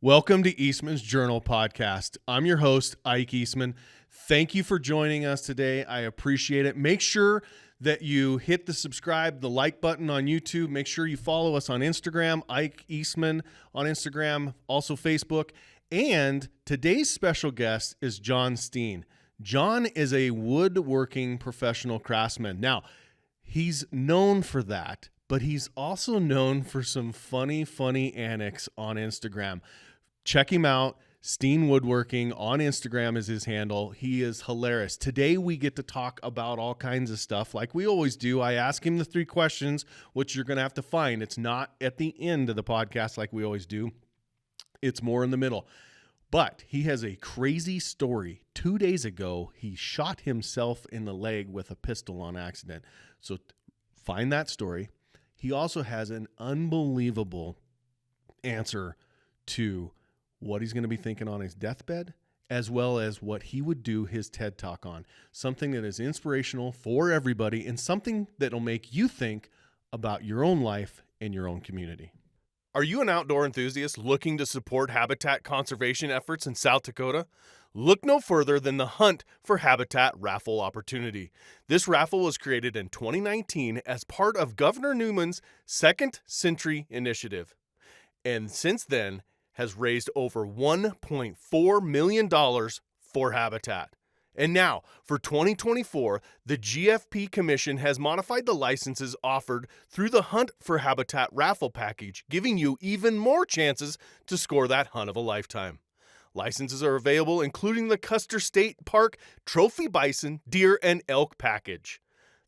Welcome to Eastman's Journal Podcast. I'm your host, Ike Eastman. Thank you for joining us today. I appreciate it. Make sure that you hit the subscribe, the like button on YouTube. Make sure you follow us on Instagram, Ike Eastman on Instagram, also Facebook. And today's special guest is John Stene. John is a woodworking professional craftsman. Now, he's known for that, but he's also known for some funny antics on Instagram. Check him out. Stene Woodworking on Instagram is his handle. He is hilarious. Today we get to talk about all kinds of stuff like we always do. I ask him the 3 questions, which you're going to have to find. It's not at the end of the podcast like we always do. It's more in the middle. But he has a crazy story. 2 days ago, he shot himself in the leg with a pistol on accident. So find that story. He also has an unbelievable answer to what he's going to be thinking on his deathbed, as well as what he would do his TED Talk on. Something that is inspirational for everybody and something that will make you think about your own life and your own community. Are you an outdoor enthusiast looking to support habitat conservation efforts in South Dakota? Look no further than the Hunt for Habitat raffle opportunity. This raffle was created in 2019 as part of Governor Newman's Second Century Initiative, and since then has raised over $1.4 million for habitat. And now, for 2024, the GFP Commission has modified the licenses offered through the Hunt for Habitat raffle package, giving you even more chances to score that hunt of a lifetime. Licenses are available, including the Custer State Park Trophy Bison, Deer, and Elk package.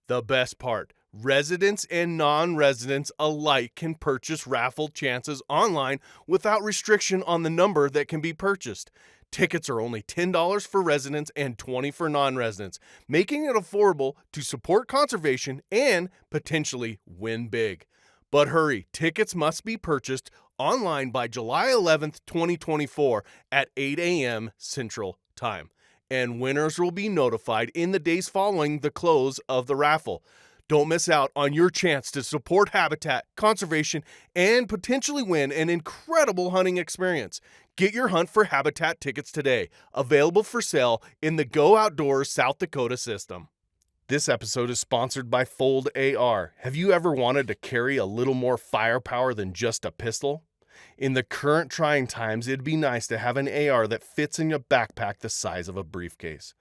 The best part, residents and non-residents alike can purchase raffle chances online without restriction on the number that can be purchased. Tickets are only $10 for residents and $20 for non-residents, making it affordable to support conservation and potentially win big. But hurry, tickets must be purchased online by July 11th, 2024 at 8 a.m. Central Time, and winners will be notified in the days following the close of the raffle. Don't miss out on your chance to support habitat, conservation, and potentially win an incredible hunting experience. Get your Hunt for Habitat tickets today, available for sale in the Go Outdoors South Dakota system. This episode is sponsored by Fold AR. Have you ever wanted to carry a little more firepower than just a pistol? In the current trying times, it'd be nice to have an AR that fits in your backpack the size of a briefcase.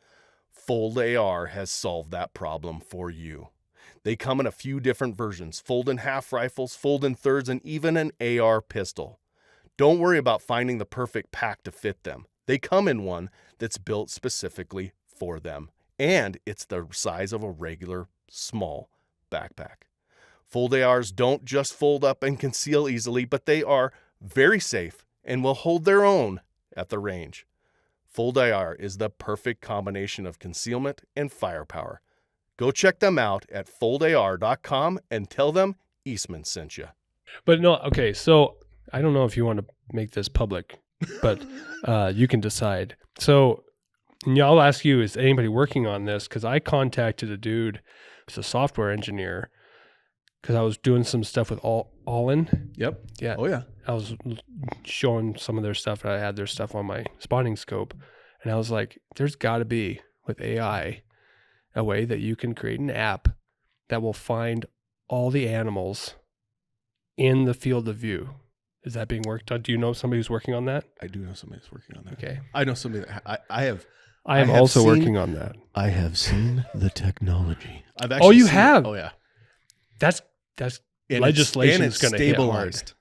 Fold AR has solved that problem for you. They come in a few different versions: fold-in-half rifles, fold-in-thirds, and even an AR pistol. Don't worry about finding the perfect pack to fit them. They come in one that's built specifically for them, and it's the size of a regular small backpack. Fold ARs don't just fold up and conceal easily, but they are very safe and will hold their own at the range. Fold AR is the perfect combination of concealment and firepower. Go check them out at foldar.com and tell them Eastman sent you. But no, okay, so I don't know if you want to make this public, but you can decide. So I'll ask you, is anybody working on this? Because I contacted a dude, who's a software engineer, because I was doing some stuff with Allin. Yep. Yeah. Oh, yeah. I was showing some of their stuff, and I had their stuff on my spotting scope. And I was like, there's got to be, with AI, a way that you can create an app that will find all the animals in the field of view. Is that being worked on? Do you know somebody who's working on that? I do know somebody who's working on that. Okay. I know somebody that I am also working on that. I have seen the technology. You have? Oh, yeah. That's And legislation is going to hit hard. stabilized.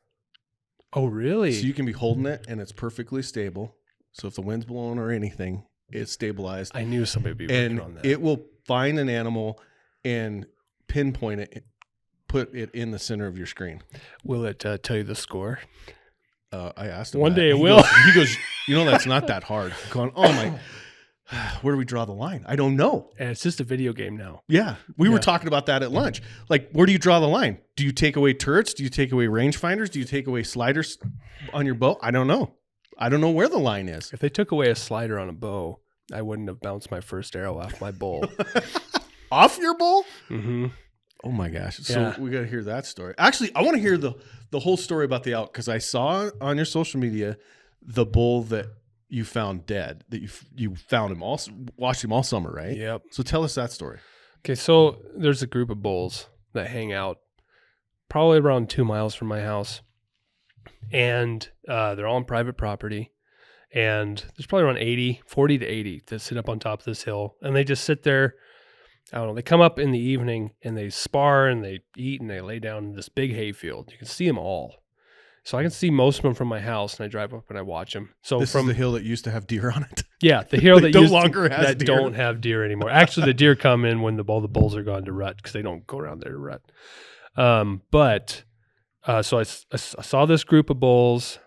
Oh, really? So you can be holding it and it's perfectly stable. So if the wind's blowing or anything, it's stabilized. I knew somebody would be working on that. It will find an animal and pinpoint it, put it in the center of your screen. Will it tell you the score? I asked him One that. day it will. He goes, that's not that hard. I'm going, oh my, where do we draw the line? I don't know. And it's just a video game now. Yeah. We were talking about that at lunch. Like, where do you draw the line? Do you take away turrets? Do you take away rangefinders? Do you take away sliders on your bow? I don't know. I don't know where the line is. If they took away a slider on a bow, I wouldn't have bounced my first arrow off my bowl. Off your bowl? Mm-hmm. Oh my gosh. So we got to hear that story. Actually, I want to hear the whole story about the elk, because I saw on your social media the bull that you found dead, that you found him all, watched him all summer, right? Yep. So tell us that story. Okay, so there's a group of bulls that hang out probably around 2 miles from my house, and they're all on private property, and there's probably around 40 to 80 that sit up on top of this hill, and they just sit there. I don't know, they come up in the evening and they spar and they eat and they lay down in this big hay field. You can see them all. So I can see most of them from my house, and I drive up and I watch them. So This from is the hill that used to have deer on it. yeah, the hill that no used longer to, has that deer. don't have deer anymore. Actually, the deer come in when all the bulls are gone to rut because they don't go around there to rut. So I saw this group of bulls,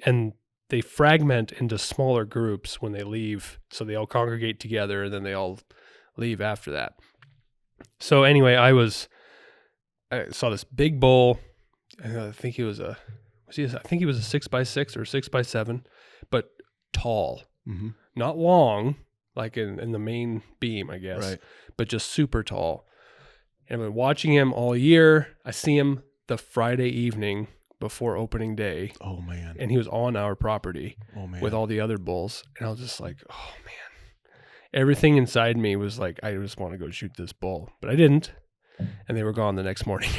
and they fragment into smaller groups when they leave. So they all congregate together, and then they all leave after that. So anyway, I saw this big bull. I think he was a 6x6 or 6x7, but tall, not long, like in the main beam, I guess, Right. but just super tall. And I've been watching him all year. I see him the Friday evening before opening day, Oh man. and he was on our property Oh man. with all the other bulls. And I was just like, oh man. Everything inside me was like, I just want to go shoot this bull, but I didn't. And they were gone the next morning.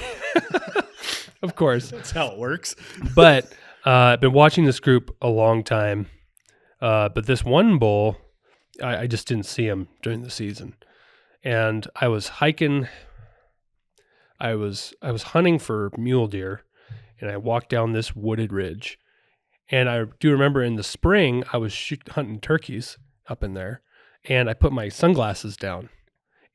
Of course. That's how it works. But I've been watching this group a long time. But this one bull, I just didn't see him during the season. And I was hiking. I was hunting for mule deer, and I walked down this wooded ridge. And I do remember in the spring, I was hunting turkeys up in there. And I put my sunglasses down,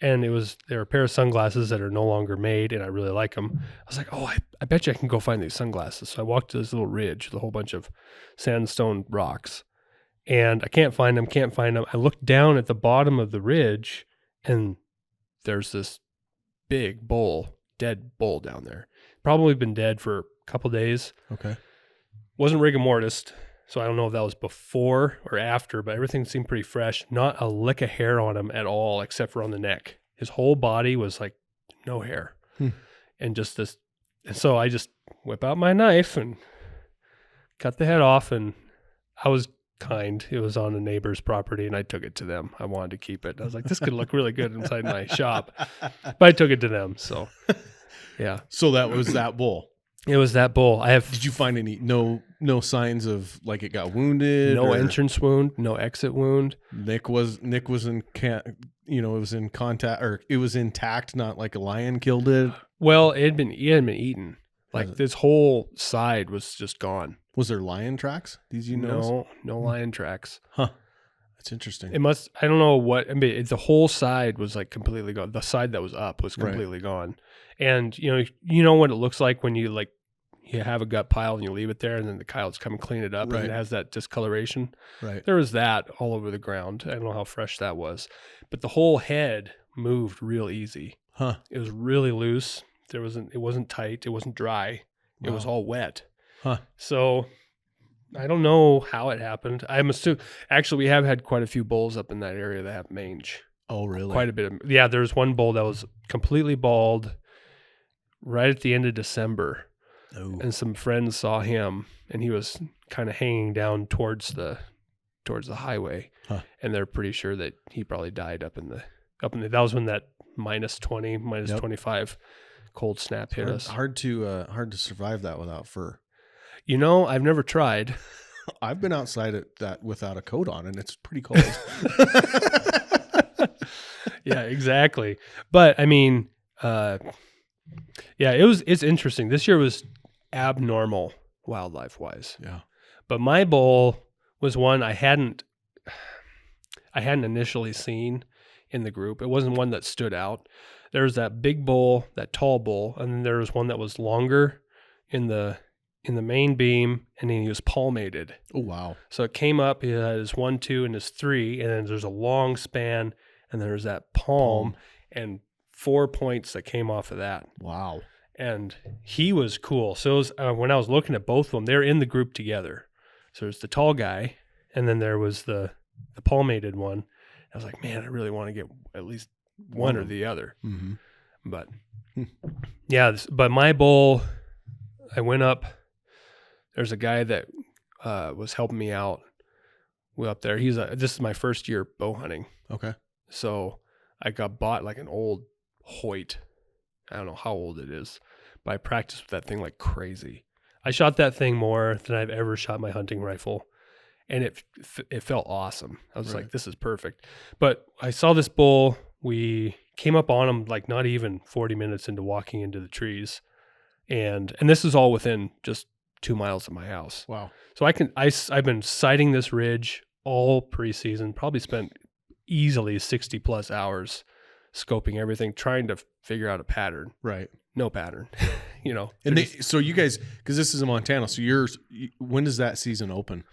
and there were a pair of sunglasses that are no longer made, and I really like them. I was like, oh, I bet you I can go find these sunglasses. So I walked to this little ridge with a whole bunch of sandstone rocks, and I can't find them. I looked down at the bottom of the ridge, and there's this big dead bull down there. Probably been dead for a couple days. Okay. Wasn't rigor mortis. So I don't know if that was before or after, but everything seemed pretty fresh. Not a lick of hair on him at all, except for on the neck. His whole body was like no hair. And just this. And so I just whip out my knife and cut the head off. And I was kind. It was on a neighbor's property, and I took it to them. I wanted to keep it. I was like, this could look really good inside my shop. But I took it to them. So, yeah. So that was that bull. It was that bull. Did you find any no signs of like it got wounded? No entrance wound, no exit wound. Nick was in it was in contact, or it was intact, not like a lion killed it. Well, it had been eaten. Like this whole side was just gone. Was there lion tracks? No lion tracks. Huh. That's interesting. I don't know what. I mean, the whole side was like completely gone. The side that was up was completely gone. And you know what it looks like when you have a gut pile and you leave it there, and then the coyotes come and clean it up, and it has that discoloration. Right. There was that all over the ground. I don't know how fresh that was, but the whole head moved real easy. Huh. It was really loose. It wasn't tight. It wasn't dry. Wow. It was all wet. Huh. So I don't know how it happened. I'm assuming, actually, we have had quite a few bulls up in that area that have mange. Oh, really? Quite a bit of, yeah. There's one bull that was completely bald right at the end of December. Oh. And some friends saw him, and he was kind of hanging down towards the highway. Huh. And they're pretty sure that he probably died up in the, that was when that -20, -25 cold snap hit us. Hard to survive that without fur. I've never tried. I've been outside at that without a coat on, and it's pretty cold. Yeah, exactly. But I mean, it's interesting. This year was abnormal wildlife wise. Yeah. But my bull was one I hadn't initially seen in the group. It wasn't one that stood out. There was that big bull, that tall bull, and then there was one that was longer in the main beam, and then he was palmated. Oh, wow. So it came up, he had his 1, 2, and his 3, and then there's a long span, and there's that palm. And 4 points that came off of that. Wow. And he was cool. So it was, when I was looking at both of them, they're in the group together. So there's the tall guy, and then there was the palmated one. I was like, man, I really want to get at least one or the other. Mm-hmm. But yeah, but my bull, I went up. There's a guy that was helping me out. We up there. This is my first year bow hunting. Okay. So I got bought like an old Hoyt. I don't know how old it is, but I practiced with that thing like crazy. I shot that thing more than I've ever shot my hunting rifle, and it felt awesome. I was like, this is perfect. But I saw this bull. We came up on him like not even 40 minutes into walking into the trees, and this is all within just 2 miles of my house. Wow. So I've been sighting this ridge all preseason, probably spent easily 60 plus hours scoping everything, trying to figure out a pattern. Right. No pattern, And so you guys, because this is in Montana, so when does that season open?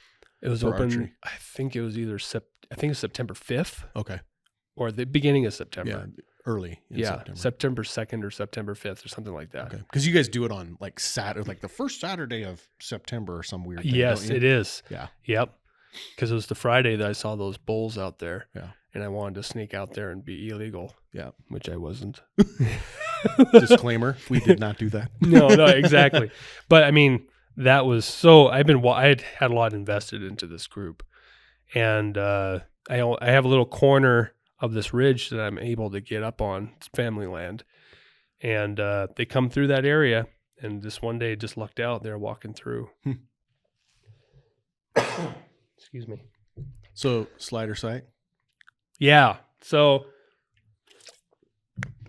It was for open, archery? I think it was September 5th Okay. or the beginning of September. Yeah. Early in September. September 2nd or September 5th or something like that. Okay. Because you guys do it on like Saturday, like the first Saturday of September or some weird thing. Yes, don't you? it is. Yeah. Yep. Because it was the Friday that I saw those bulls out there. Yeah. And I wanted to sneak out there and be illegal. Yeah. Which I wasn't. Disclaimer: we did not do that. No, exactly. But I mean, that was so. I had a lot invested into this group, and I have a little corner of this ridge that I'm able to get up on. It's family land, and they come through that area. And this one day, just lucked out. They're walking through. Excuse me. So slider sight. Yeah. So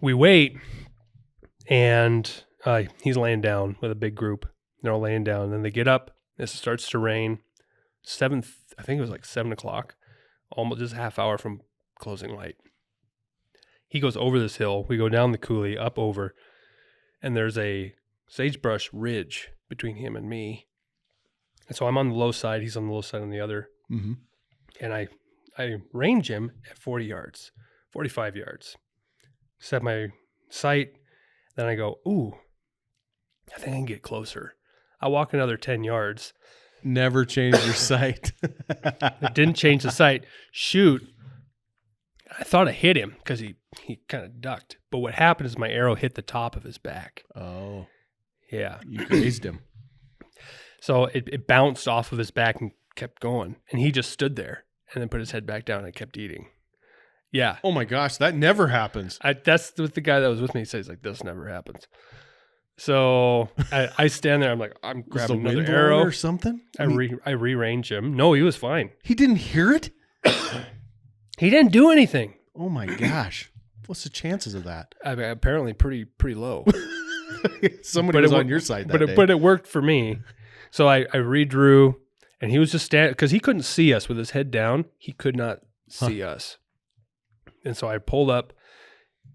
we wait, and he's laying down with a big group. They're all laying down, and then they get up. It starts to rain. I think it was like 7 o'clock, almost just a half hour from closing light. He goes over this hill. We go down the coulee, up over, and there's a sagebrush ridge between him and me. And so I'm on the low side. He's on the low side on the other. Mm-hmm. And I range him at 40 yards, 45 yards. Set my sight. Then I go, ooh, I think I can get closer. I walk another 10 yards. Never change your sight. It didn't change the sight. Shoot. I thought I hit him because he kind of ducked. But what happened is my arrow hit the top of his back. Oh. Yeah. You grazed him. So it bounced off of his back and kept going. And he just stood there and then put his head back down and kept eating. Yeah. Oh my gosh, that never happens. That's what the guy that was with me says, like, this never happens. So I stand there. I'm like, I'm grabbing another arrow or something. I rearrange him. No, he was fine. He didn't hear it. He didn't do anything. Oh my gosh, what's the chances of that? I mean, apparently pretty low. Somebody was on your side that day. But it worked for me. So I redrew, and he was just standing because he couldn't see us with his head down. He could not see us, and so I pulled up.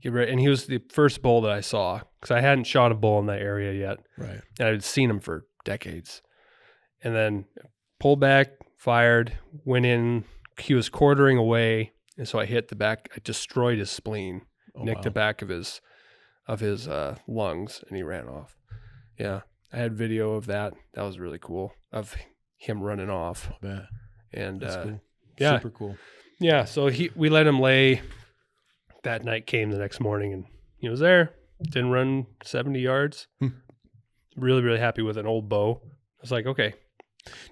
And he was the first bull that I saw because I hadn't shot a bull in that area yet. Right. And I had seen him for decades. And then pulled back, fired, went in. He was quartering away. And so I hit the back. I destroyed his spleen, nicked the back of his lungs, and he ran off. Yeah. I had video of that. That was really cool, of him running off. I bet. And that's cool. Yeah. Super cool. Yeah. So we let him lay. That night came the next morning, and he was there. Didn't run 70 yards. Really, really happy with an old bow. I was like, okay.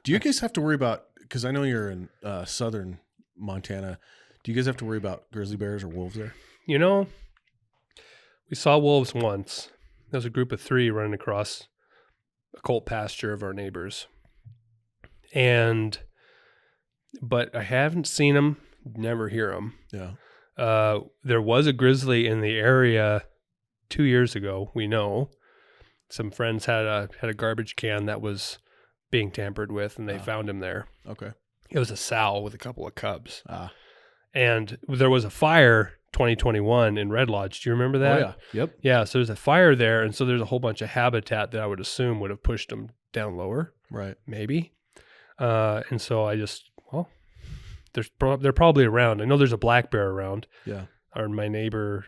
Do you guys have to worry about, because I know you're in southern Montana, do you guys have to worry about grizzly bears or wolves there? You know, we saw wolves once. There was a group of 3 running across a colt pasture of our neighbors. But I haven't seen them, never hear them. Yeah. There was a grizzly in the area 2 years ago. We know some friends had a garbage can that was being tampered with, and they found him there. Okay. It was a sow with a couple of cubs. And there was a fire 2021 in Red Lodge. Do you remember that? Oh, yeah. Yep. Yeah. So there's a fire there, and so there's a whole bunch of habitat that I would assume would have pushed them down lower. Right. Maybe. And so I just they're probably around. I know there's a black bear around. Yeah. Or my neighbors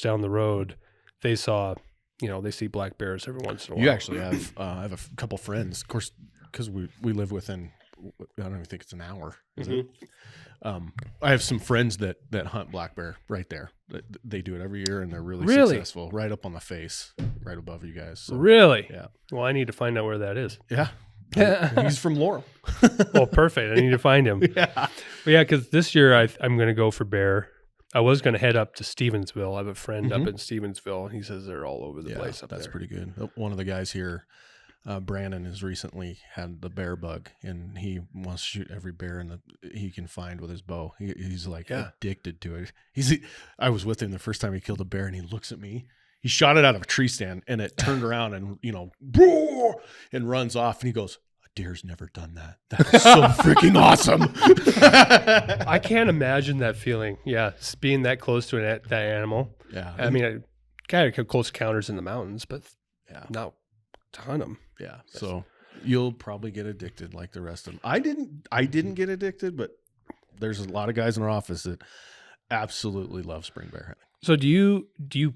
down the road, they see black bears every once in a while. You actually have, I have a couple friends, of course, because we live within, I don't even think it's an hour. Is it? I have some friends that hunt black bear right there. They do it every year, and they're really successful. Right up on the face, right above you guys. So, really? Yeah. Well, I need to find out where that is. Yeah. He's from Laurel. Well, perfect. I need to find him. Yeah. But yeah, because this year I'm going to go for bear. I was going to head up to Stevensville. I have a friend up in Stevensville, and he says they're all over the place up that's there. pretty good. One of the guys here, Brandon, has recently had the bear bug, and he wants to shoot every bear he can find with his bow. He's like addicted to it. I was with him the first time he killed a bear, and he looks at me. He shot it out of a tree stand, and it turned around and, roar, and runs off. And he goes, "A deer's never done that. That is so freaking awesome." I can't imagine that feeling. Yeah, being that close to that animal. Yeah. I mean, I kind of close encounters in the mountains, but not a ton of them. Yeah. So you'll probably get addicted like the rest of them. I didn't get addicted, but there's a lot of guys in our office that absolutely love spring bear hunting. So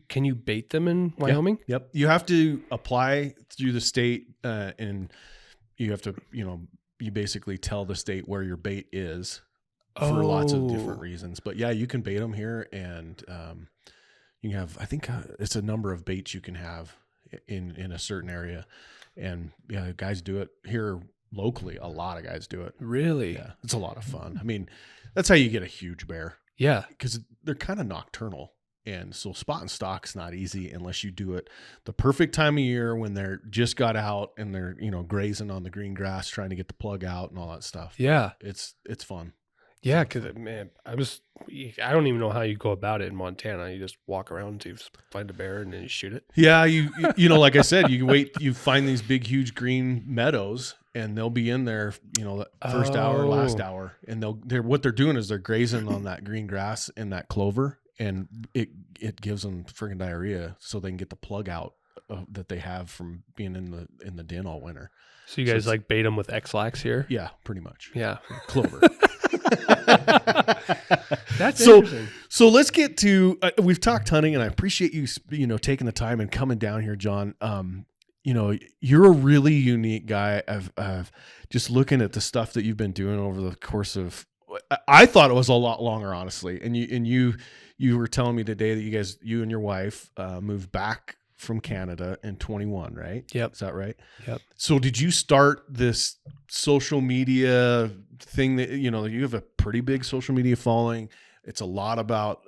can you bait them in Wyoming? Yep. You have to apply through the state, and you have to, you basically tell the state where your bait is for lots of different reasons. But yeah, you can bait them here, and you can have, I think it's a number of baits you can have in a certain area. And yeah, guys do it here locally. A lot of guys do it. Really? Yeah. It's a lot of fun. I mean, that's how you get a huge bear. Yeah. Because they're kind of nocturnal. And so spot and stock's not easy unless you do it the perfect time of year when they're just got out and they're, grazing on the green grass, trying to get the plug out and all that stuff. Yeah. It's fun. Yeah. Cause man, I don't even know how you go about it in Montana. You just walk around until you find a bear and then you shoot it. Yeah. You like I said, you find these big, huge green meadows, and they'll be in there, the first hour, last hour. And what they're doing is they're grazing on that green grass and that clover. And it gives them friggin' diarrhea, so they can get the plug out that they have from being in the den all winter. So you guys bait them with X-Lax here? Yeah, pretty much. Yeah, clover. That's interesting. So let's get to we've talked hunting, and I appreciate you taking the time and coming down here, John. You're a really unique guy. Of just looking at the stuff that you've been doing over the course of. I thought it was a lot longer, honestly, and you were telling me today that you and your wife moved back from Canada in 21, right? Yep. Is that right? Yep. So did you start this social media thing that, you have a pretty big social media following. It's a lot about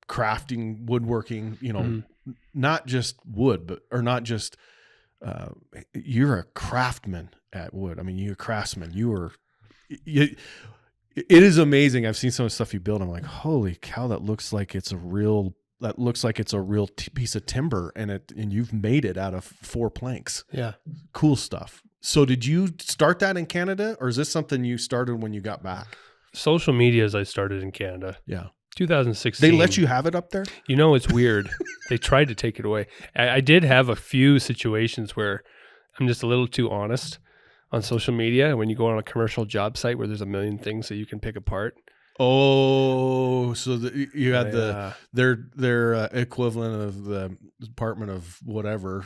crafting, woodworking, not just wood, or not just, you're a craftsman at wood. I mean, you're a craftsman. It is amazing. I've seen some of the stuff you build. I'm like, holy cow, that looks like it's a real piece of timber, and you've made it out of 4 planks. Yeah. Cool stuff. So did you start that in Canada, or is this something you started when you got back? Social media, as I started in Canada. Yeah. 2016. They let you have it up there? It's weird. They tried to take it away. I did have a few situations where I'm just a little too honest on social media. When you go on a commercial job site where there's a million things that you can pick apart. Oh, so you had their equivalent of the Department of whatever,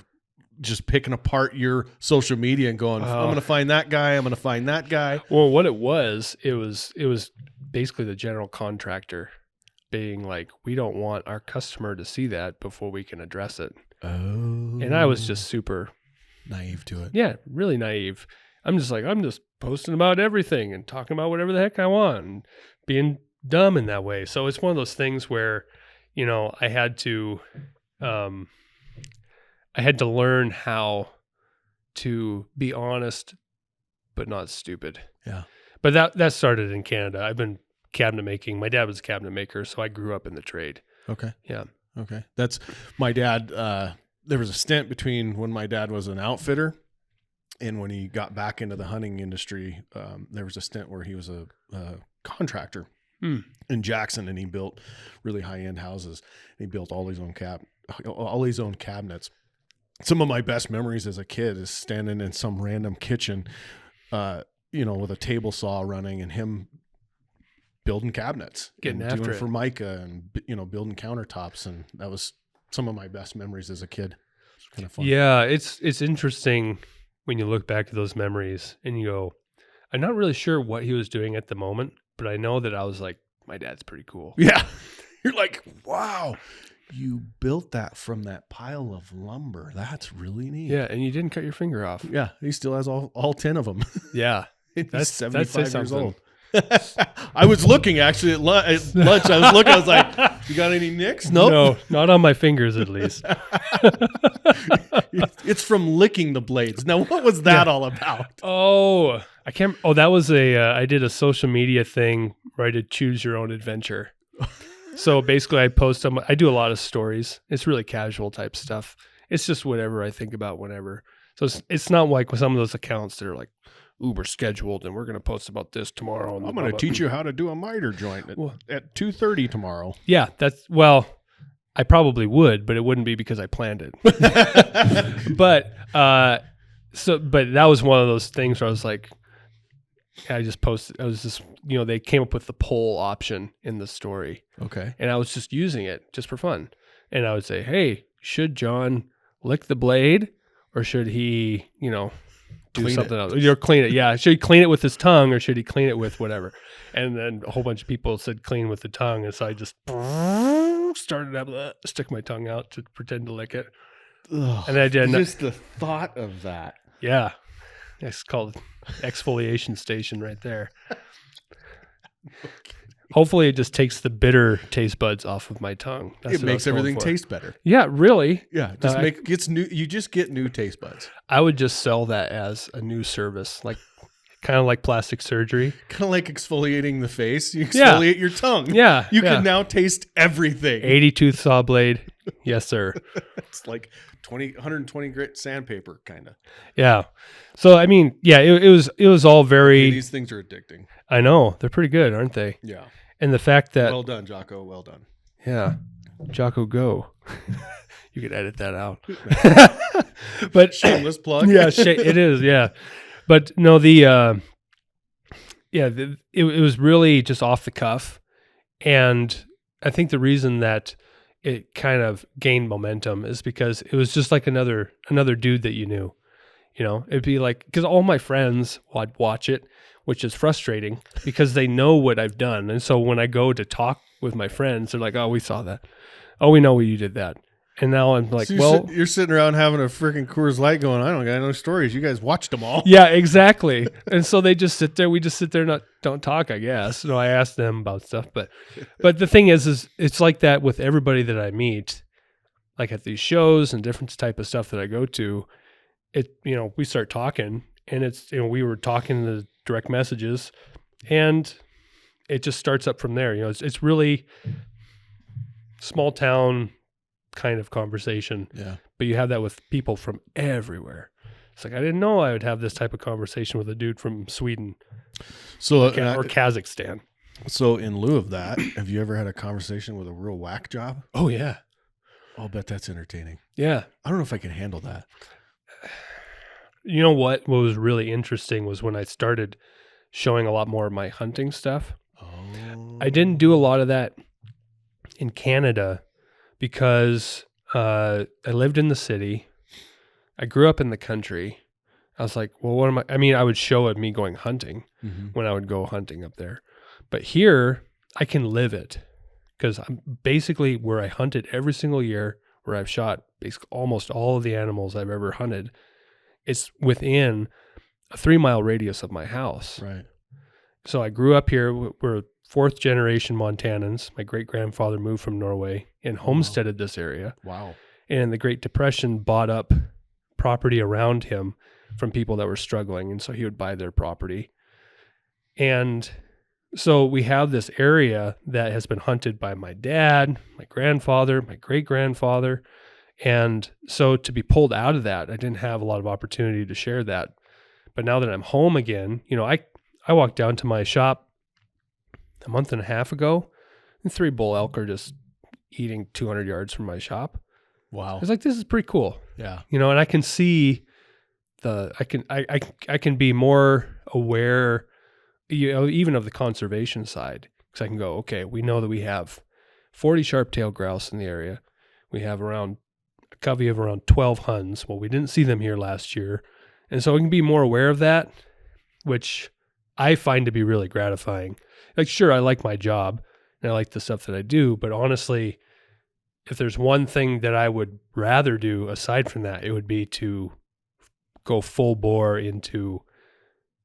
just picking apart your social media and going, I'm going to find that guy. I'm going to find that guy. Well, what it was basically the general contractor being like, we don't want our customer to see that before we can address it. Oh. And I was just super naive to it. Yeah, really naive. I'm just posting about everything and talking about whatever the heck I want and being dumb in that way. So it's one of those things where, I had to learn how to be honest, but not stupid. Yeah. But that started in Canada. I've been cabinet making. My dad was a cabinet maker, so I grew up in the trade. Okay. Yeah. Okay. That's my dad. There was a stint between when my dad was an outfitter and when he got back into the hunting industry. There was a stint where he was a contractor in Jackson, and he built really high-end houses. He built all his own cabinets. Some of my best memories as a kid is standing in some random kitchen, with a table saw running, and him building cabinets, getting and after doing it. Formica, and building countertops, and that was some of my best memories as a kid. It's kind of fun. Yeah, it's interesting when you look back at those memories and you go, I'm not really sure what he was doing at the moment, but I know that I was like, my dad's pretty cool. Yeah. You're like, wow. You built that from that pile of lumber. That's really neat. Yeah, and you didn't cut your finger off. Yeah, he still has all 10 of them. Yeah. He's That 75 says years something. old. I was looking actually at lunch. I was like, you got any nicks? Nope. No, not on my fingers at least. It's from licking the blades. Now, what was that all about? Oh, I can't. Oh, that was I did a social media thing where I did choose your own adventure. So basically I I do a lot of stories. It's really casual type stuff. It's just whatever I think about whenever. So it's not like with some of those accounts that are like uber scheduled and we're going to post about this tomorrow. And I'm going to teach you how to do a miter joint at 2:30 tomorrow. Yeah, I probably would, but it wouldn't be because I planned it. But that was one of those things where I was like, I just posted, they came up with the poll option in the story. Okay. And I was just using it just for fun. And I would say, hey, should John lick the blade or should he, do Clean something it. else? Or clean it. Yeah. Should he clean it with his tongue or should he clean it with whatever? And then a whole bunch of people said clean with the tongue. And so I just started to stick my tongue out to pretend to lick it. Ugh, And I did. Just the thought of that. Yeah. It's called exfoliation station right there. Hopefully it just takes the bitter taste buds off of my tongue. That's It what I makes was going everything for. taste better. Yeah, really. Yeah, gets new. You just get new taste buds. I would just sell that as a new service, like kind of like plastic surgery. Kind of like exfoliating the face. You exfoliate your tongue. Yeah. You can now taste everything. 80 tooth saw blade. Yes, sir. It's like 120 grit sandpaper, kind of. Yeah. So I mean, yeah, it was all very. These things are addicting. I know they're pretty good, aren't they? Yeah. And the fact that Well done, Jocko. Well done. yeah, Jocko, go. You could edit that out. But Shameless plug. yeah, it is. Yeah, but no, it was really just off the cuff, and I think the reason that it kind of gained momentum is because it was just like another dude that you knew. It'd be like, because all my friends would watch it, which is frustrating because they know what I've done. And so when I go to talk with my friends, they're like, oh, we saw that. Oh, we know you did that. And now I'm like, So you're sitting around having a freaking Coors Light going, I don't got no stories. You guys watched them all. yeah, exactly. And so they just sit there. We just sit there and don't talk, I guess. So I ask them about stuff. But the thing is it's like that with everybody that I meet, like at these shows and different type of stuff that I go to. We start talking and it's, we were talking the direct messages and it just starts up from there. It's really small town kind of conversation. Yeah. But you have that with people from everywhere. It's like, I didn't know I would have this type of conversation with a dude from Sweden or Kazakhstan. So in lieu of that, have you ever had a conversation with a real whack job? Oh, yeah. I'll bet that's entertaining. Yeah. I don't know if I can handle that. You know what was really interesting was when I started showing a lot more of my hunting stuff. Oh. I didn't do a lot of that in Canada because I lived in the city. I grew up in the country. I was like, well, what am I? I mean, I would show it me going hunting when I would go hunting up there. But here, I can live it because I'm basically where I hunted every single year, where I've shot basically almost all of the animals I've ever hunted. It's within a 3-mile radius of my house. Right. So I grew up here. We're fourth generation Montanans. My great grandfather moved from Norway and homesteaded this area. Wow. And the Great Depression bought up property around him from people that were struggling. And so he would buy their property. And so we have this area that has been hunted by my dad, my grandfather, my great grandfather. And so to be pulled out of that, I didn't have a lot of opportunity to share that. But now that I'm home again, I walked down to my shop a month and a half ago, and 3 bull elk are just eating 200 yards from my shop. Wow. I was like, this is pretty cool. Yeah. And I can see I can be more aware, even of the conservation side, because I can go, okay, we know that we have 40 sharp-tailed grouse in the area. We have a covey of around 12 huns. Well, we didn't see them here last year. And so I can be more aware of that, which I find to be really gratifying. Like, sure, I like my job and I like the stuff that I do, but honestly, if there's one thing that I would rather do aside from that, it would be to go full bore into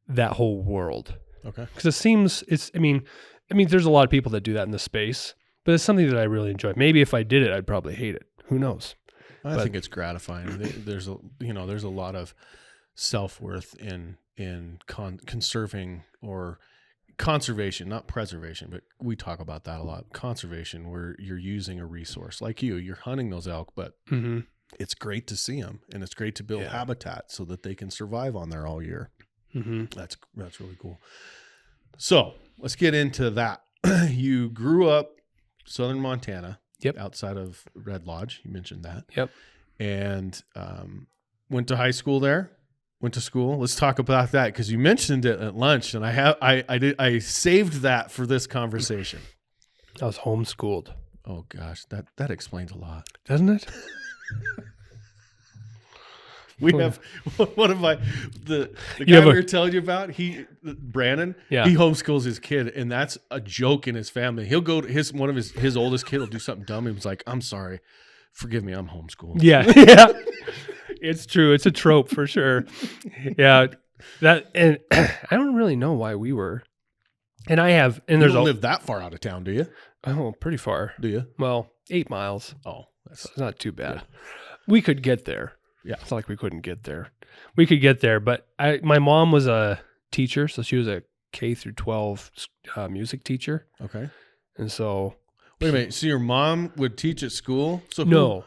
that whole world. Okay. Because I mean, there's a lot of people that do that in the space, but it's something that I really enjoy. Maybe if I did it, I'd probably hate it. Who knows? I think it's gratifying. There's a lot of self-worth in conserving or conservation, not preservation, but we talk about that a lot. Conservation, where you're using a resource like you're hunting those elk, but it's great to see them, and it's great to build habitat so that they can survive on there all year. That's really cool. So let's get into that. You grew up southern Montana, outside of Red Lodge. You mentioned that. Yep. And went to high school there. Went to school. Let's talk about that, because you mentioned it at lunch, and I saved that for this conversation. I was homeschooled. Oh gosh, that explains a lot, doesn't it? We have one of the guy we were telling you about. Brandon. Yeah. He homeschools his kid, and that's a joke in his family. He'll go to his oldest kid will do something dumb. He was like, "I'm sorry, forgive me, I'm homeschooled." Yeah, yeah. It's true. It's a trope for sure. Yeah, and I don't really know why we were. And you don't live that far out of town, do you? Oh, pretty far. Do you? Well, 8 miles. Oh, It's not too bad. Yeah. We could get there. Yeah. It's not like we couldn't get there. We could get there, but my mom was a teacher, so she was a K through 12 music teacher. Okay. And so... Wait a minute. So your mom would teach at school? No.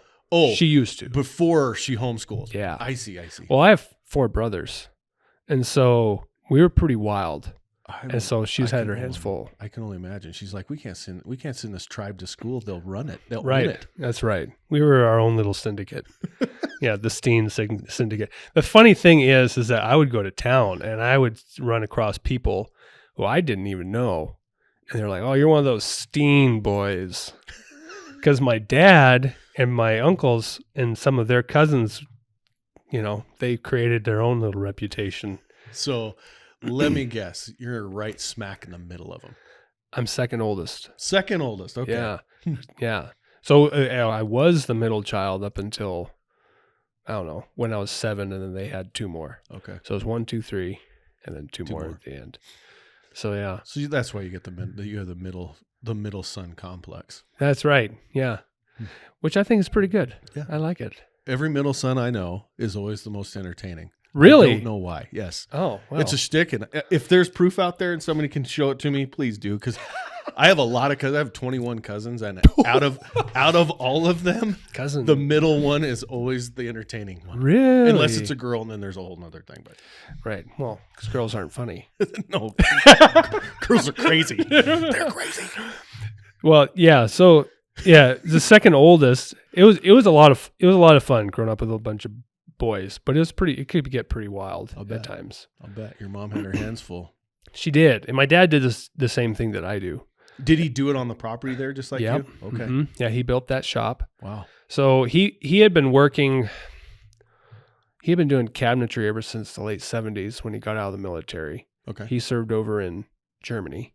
She used to. Before she homeschooled. Yeah. I see. Well, I have 4 brothers, and so we were pretty wild. And so she's had her hands full. I can only imagine. She's like, we can't send this tribe to school. They'll run it. They'll Right. own it. That's right. We were our own little syndicate. Yeah, the Stene syndicate. The funny thing is that I would go to town and I would run across people who I didn't even know. And they're like, "Oh, you're one of those Stene boys." Because my dad and my uncles and some of their cousins, they created their own little reputation. So let me guess. You're right smack in the middle of them. I'm second oldest. Second oldest. Okay. Yeah. Yeah. So I was the middle child up until, I don't know, when I was 7, and then they had 2 more. Okay. So it was 1, 2, 3, and then two more at the end. So yeah. So that's why you get the middle son complex. That's right. Yeah. Which I think is pretty good. Yeah. I like it. Every middle son I know is always the most entertaining. Really? I don't know why. Yes. Oh, well. It's a shtick, and if there's proof out there and somebody can show it to me, please do, because I have a lot of cousins. I have 21 cousins, and out of all of them, cousin, the middle one is always the entertaining one. Really? Unless it's a girl, and then there's a whole nother thing. But right. Well, because girls aren't funny. No, girls are crazy. They're crazy. Well, yeah. So yeah, the second oldest. It was a lot of fun growing up with a bunch of boys, but it could get pretty wild at times. I'll bet your mom had her hands full. She did, and my dad did the same thing that I do. Did he do it on the property there, just like you? Okay. Mm-hmm. Yeah, he built that shop. Wow. So he had been working. He had been doing cabinetry ever since the late 70s when he got out of the military. Okay. He served over in Germany,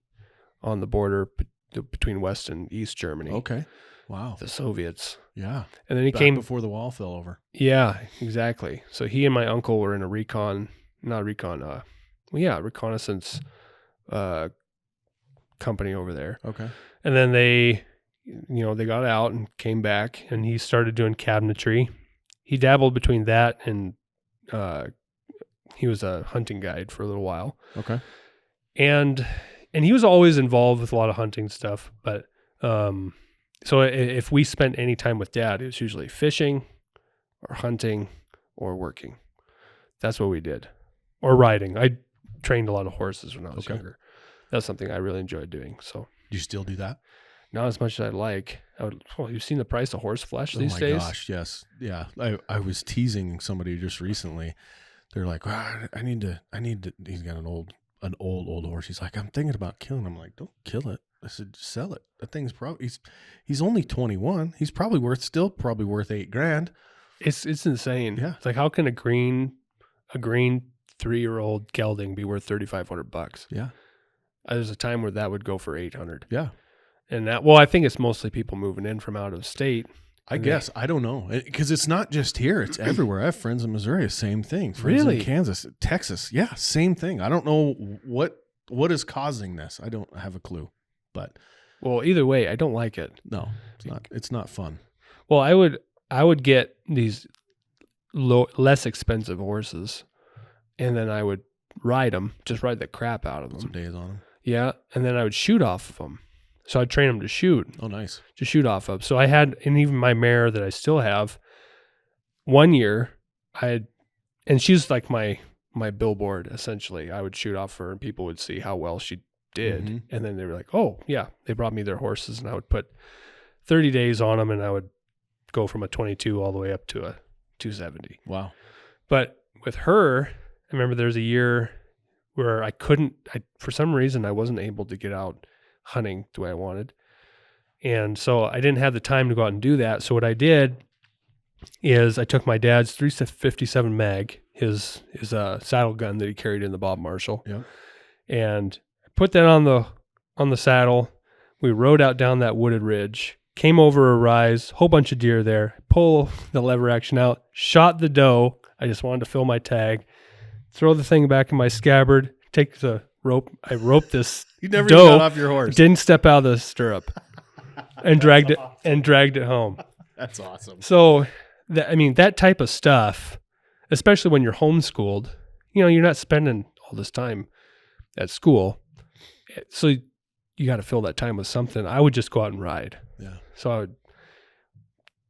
on the border between West and East Germany. Okay. Wow. The Soviets. Yeah. And then he Back came before the wall fell over. Yeah, exactly. So he and my uncle were in a reconnaissance company over there. Okay. And then they got out and came back, and he started doing cabinetry. He dabbled between that and he was a hunting guide for a little while. Okay. And he was always involved with a lot of hunting stuff, but so if we spent any time with Dad, it was usually fishing or hunting or working. That's what we did. Or riding. I trained a lot of horses when I was younger. That's something I really enjoyed doing. So do you still do that? Not as much as I'd like. You've seen the price of horse flesh these days? Oh my gosh, yes. Yeah. I was teasing somebody just recently. They're like, I need to, he's got an old horse. He's like, I'm thinking about killing him. I'm like, don't kill it. I said, sell it. That thing's probably, he's only 21. He's probably worth $8,000. It's insane. Yeah. It's like, how can a green 3-year-old gelding be worth $3,500? Yeah. There's a time where that would go for $800. Yeah. And that, well, I think it's mostly people moving in from out of state. I guess. I don't know. Because it's not just here. It's everywhere. I have friends in Missouri, same thing. Friends Really? in Kansas, Texas. Yeah, same thing. I don't know what is causing this. I don't have a clue. But Well, either way, I don't like it. no, it's not fun. Well, I would get these less expensive horses, and then I would ride them, just ride the crap out of them. Some days on them. Yeah, and then I would shoot off of them. So I'd train them to shoot. Oh, nice. To shoot off of. So I had, and even my mare that I still have, one year and she's like my billboard, essentially. I would shoot off her and people would see how well she did. Mm-hmm. And then they were like, oh, yeah, they brought me their horses and I would put 30 days on them and I would go from a 22 all the way up to a 270. Wow. But with her, I remember there's a year where for some reason, I wasn't able to get out hunting the way I wanted. And so I didn't have the time to go out and do that. So what I did is I took my dad's 357 mag, his saddle gun that he carried in the Bob Marshall, and put that on the saddle. We rode out down that wooded ridge, came over a rise, whole bunch of deer there, pull the lever action out, shot the doe. I just wanted to fill my tag, throw the thing back in my scabbard, take the rope. I roped this You never doe, even got off your horse. didn't step out of the stirrup, and dragged it home. That's awesome. So, that type of stuff, especially when you're homeschooled, you're not spending all this time at school. So you got to fill that time with something. I would just go out and ride. Yeah. So I would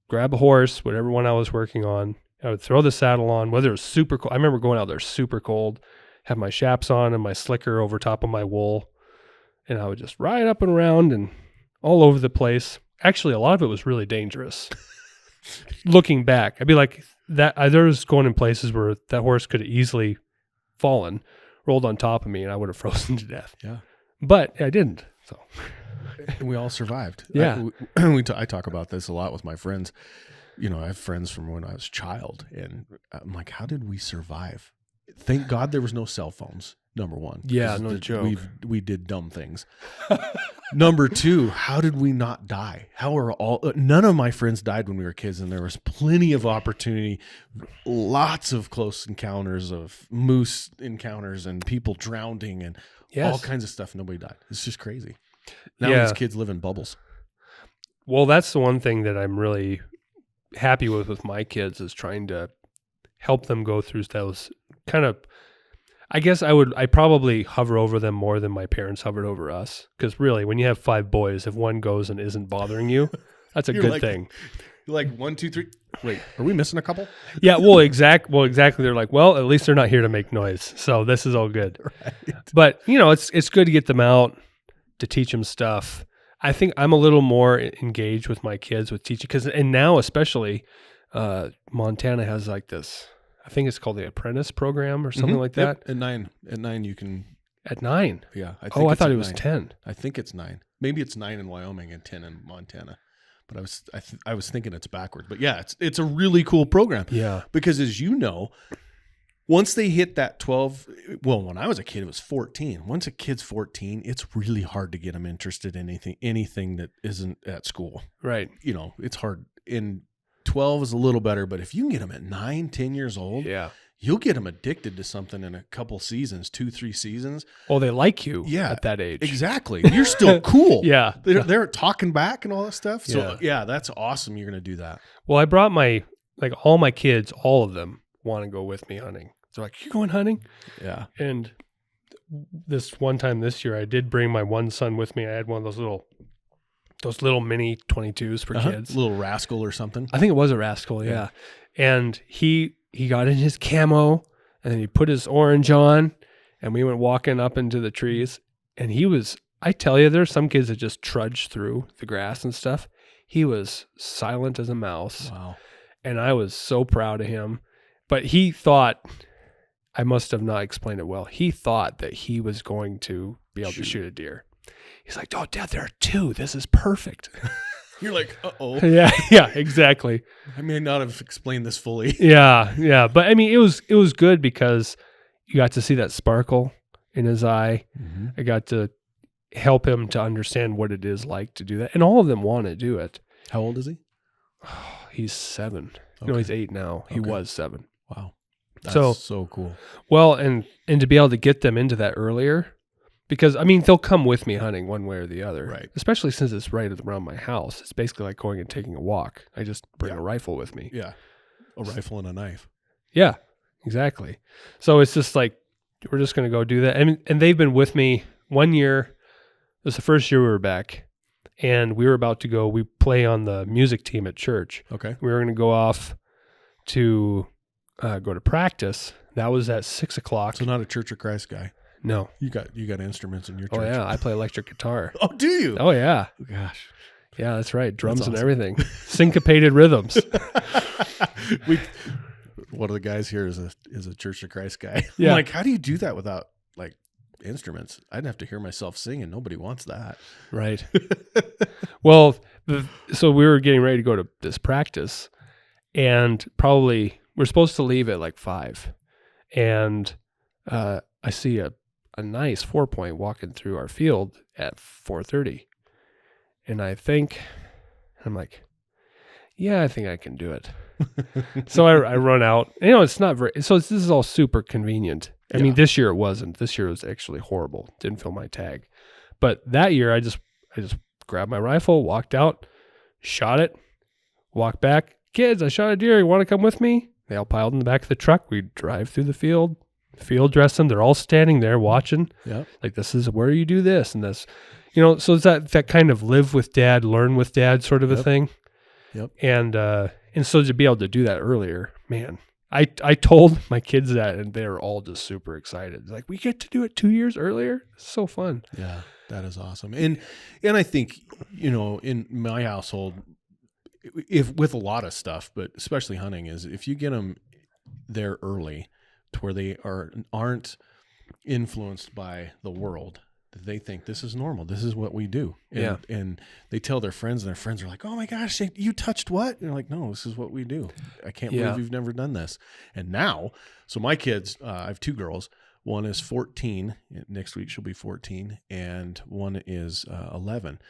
grab a horse, whatever one I was working on. I would throw the saddle on, whether it was super cold. I remember going out there super cold, have my chaps on and my slicker over top of my wool. And I would just ride up and around and all over the place. Actually, a lot of it was really dangerous. Looking back, I'd be like, there was going in places where that horse could have easily fallen, rolled on top of me, and I would have frozen to death. Yeah. But I didn't. So And we all survived. Yeah. I talk about this a lot with my friends. I have friends from when I was a child, and I'm like, how did we survive? Thank God there was no cell phones, number one. Yeah, no joke. We did dumb things. Number two, how did we not die? None of my friends died when we were kids, and there was plenty of opportunity, lots of close encounters of moose encounters and people drowning and all kinds of stuff. Nobody died. It's just crazy. Now these kids live in bubbles. Well, that's the one thing that I'm really happy with my kids, is trying to help them go through those kind of, I guess I probably hover over them more than my parents hovered over us. Because really, when you have 5 boys, if one goes and isn't bothering you, that's a good thing. You're like 1, 2, 3. Wait, are we missing a couple? Yeah, well, exactly. They're like, well, at least they're not here to make noise, so this is all good. Right. But it's good to get them out, to teach them stuff. I think I'm a little more engaged with my kids with teaching, and now especially, Montana has like this. I think it's called the apprentice program or something like that. Yep. At 9 you can. At 9. Yeah. I thought it was 10. I think it's 9. Maybe it's 9 in Wyoming and 10 in Montana. But I was thinking it's backward. But yeah, it's a really cool program. Yeah. Because as you know, once they hit that 12, well, when I was a kid, it was 14. Once a kid's 14, it's really hard to get them interested in anything that isn't at school. Right. It's hard. In 12 is a little better, but if you can get them at 9, 10 years old, you'll get them addicted to something in a couple seasons, 2, 3 seasons. Oh, they like you at that age. Exactly. You're still cool. Yeah. They're talking back and all that stuff. So yeah, that's awesome. You're going to do that. Well, I brought all my kids, all of them want to go with me hunting. They're like, you going hunting? Yeah. And this one time this year, I did bring my one son with me. I had one of those little mini 22s for kids. Little rascal or something. I think it was a rascal, yeah. And he got in his camo, and then he put his orange on, and we went walking up into the trees. And I tell you, there's some kids that just trudge through the grass and stuff. He was silent as a mouse. Wow. And I was so proud of him. But he thought, I must have not explained it well. He thought that he was going to be able to shoot a deer. He's like, oh, Dad, there are 2. This is perfect. You're like, uh-oh. Yeah, exactly. I may not have explained this fully. Yeah. But I mean, it was good because you got to see that sparkle in his eye. Mm-hmm. I got to help him to understand what it is like to do that. And all of them want to do it. How old is he? He's 7. Okay. No, he's 8 now. He Okay. was 7. Wow. That's So- so cool. Well, and to be able to get them into that earlier, because I mean, they'll come with me hunting one way or the other, Right. Especially since it's right around my house. It's basically like going and taking a walk. I just bring Yeah. a rifle with me. Yeah. A rifle and a knife. Yeah, exactly. So it's just like, we're just going to go do that. And they've been with me 1 year. It was the first year we were back, and we were about to go, we play on the music team at church. Okay. We were going to go off to go to practice. That was at 6:00. So not a Church of Christ guy. No. You got instruments in your church. Oh yeah, I play electric guitar. Oh, do you? Oh yeah. Gosh. Yeah, that's right. Drums That's and awesome. everything. Syncopated rhythms. One of the guys here is a Church of Christ guy. Yeah. I'm like, how do you do that without like instruments? I'd have to hear myself sing, and nobody wants that. Right. Well, so we were getting ready to go to this practice, and probably we're supposed to leave at like 5. And I see a nice 4-point walking through our field at 4:30. And I'm like, yeah, I think I can do it. So I run out. It's not very, so this is all super convenient. I mean, this year it wasn't. This year it was actually horrible. Didn't fill my tag. But that year I just grabbed my rifle, walked out, shot it, walked back. Kids, I shot a deer. You want to come with me? They all piled in the back of the truck. We drive through the field dress them. They're all standing there watching. Yeah. Like, this is where you do this and this. So it's that kind of live with dad, learn with dad sort of a thing. Yep. And so to be able to do that earlier, man, I told my kids that, and they're all just super excited. Like, we get to do it 2 years earlier. It's so fun. Yeah, that is awesome. And I think, in my household, if with a lot of stuff, but especially hunting, is if you get them there early to where they aren't influenced by the world, that they think this is normal. This is what we do. And they tell their friends, and their friends are like, oh my gosh, you touched what? And they're like, no, this is what we do. I can't believe you've never done this. And now, so my kids, I have 2 girls. One is 14. Next week she'll be 14. And one is 11.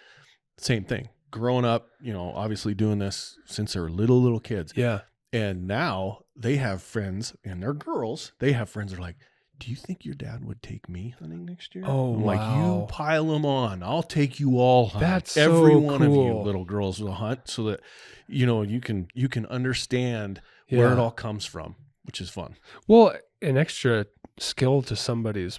Same thing. Growing up, obviously doing this since they were little kids. Yeah. And now they have friends, and they're girls. They have friends that are like, do you think your dad would take me hunting next year? Oh, I'm wow. like, you pile them on. I'll take you all hunting. That's Every so one of you cool. little girls will hunt, so that, you can understand where it all comes from, which is fun. Well, an extra skill to somebody's,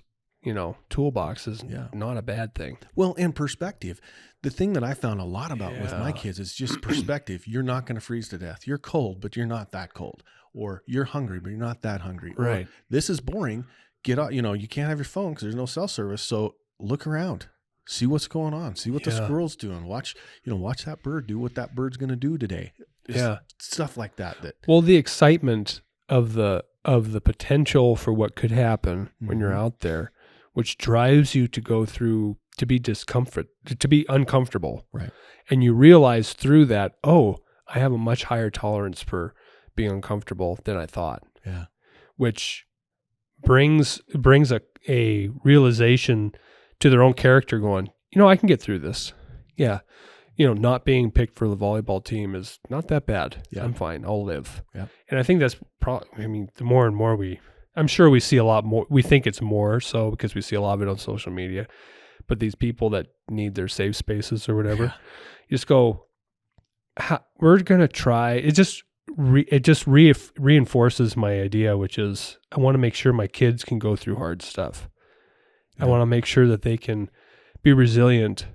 toolbox is not a bad thing. Well, and perspective. The thing that I found a lot about with my Yeah. kids is just perspective. You're not going to freeze to death. You're cold, but you're not that cold. Or you're hungry, but you're not that hungry. Or, Right. this is boring. Get out. You can't have your phone because there's no cell service. So look around. See what's going on. See what the squirrel's doing. Watch that bird do what that bird's going to do today. Just stuff like that. Well, the excitement of the potential for what could happen when you're out there, which drives you to go through, to be uncomfortable. Right. And you realize through that, oh, I have a much higher tolerance for being uncomfortable than I thought. Yeah. Which brings a realization to their own character going, I can get through this. Yeah. Not being picked for the volleyball team is not that bad. Yeah. I'm fine. I'll live. Yeah. And I think that's the more and more I'm sure we see a lot more. We think it's more so because we see a lot of it on social media, but these people that need their safe spaces or whatever, you just go, we're going to try. It just reinforces my idea, which is I want to make sure my kids can go through hard stuff. Yeah. I want to make sure that they can be resilient,